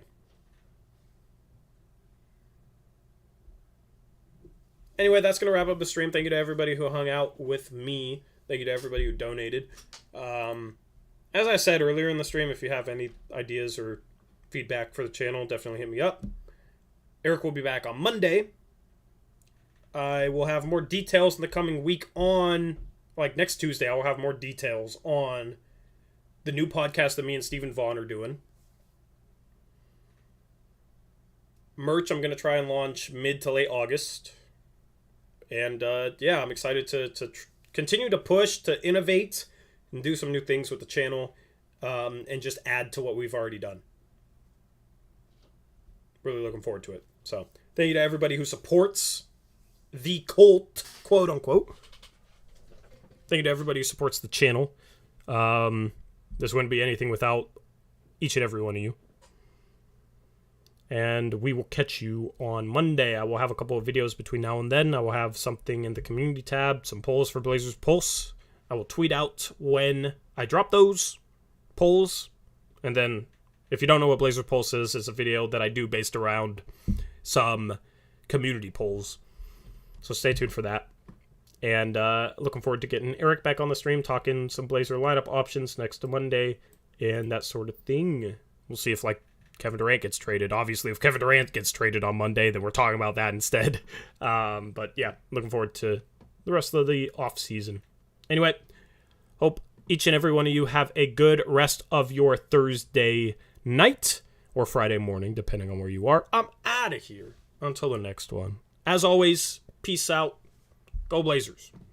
Anyway, that's going to wrap up the stream. Thank you to everybody who hung out with me. Thank you to everybody who donated. As I said earlier in the stream, if you have any ideas or feedback for the channel, definitely hit me up. Eric will be back on Monday. I will have more details in the coming week on, like next Tuesday, I will have more details on the new podcast that me and Stephen Vaughn are doing. Merch, I'm going to try and launch mid to late August. And yeah, I'm excited to continue to push, to innovate, and do some new things with the channel, and just add to what we've already done. Really looking forward to it. So, thank you to everybody who supports the cult, quote unquote. Thank you to everybody who supports the channel. This wouldn't be anything without each and every one of you. And we will catch you on Monday. I will have a couple of videos between now and then. I will have something in the community tab, some polls for Blazers Pulse. I will tweet out when I drop those polls. And then, if you don't know what Blazers Pulse is, it's a video that I do based around some community polls. So stay tuned for that. And looking forward to getting Eric back on the stream, talking some Blazer lineup options next to Monday and that sort of thing. We'll see if, like, Kevin Durant gets traded. Obviously, if Kevin Durant gets traded on Monday, then we're talking about that instead. But yeah, looking forward to the rest of the offseason. Anyway, hope each and every one of you have a good rest of your Thursday night or Friday morning, depending on where you are. I'm out of here until the next one. As always, peace out. Go Blazers.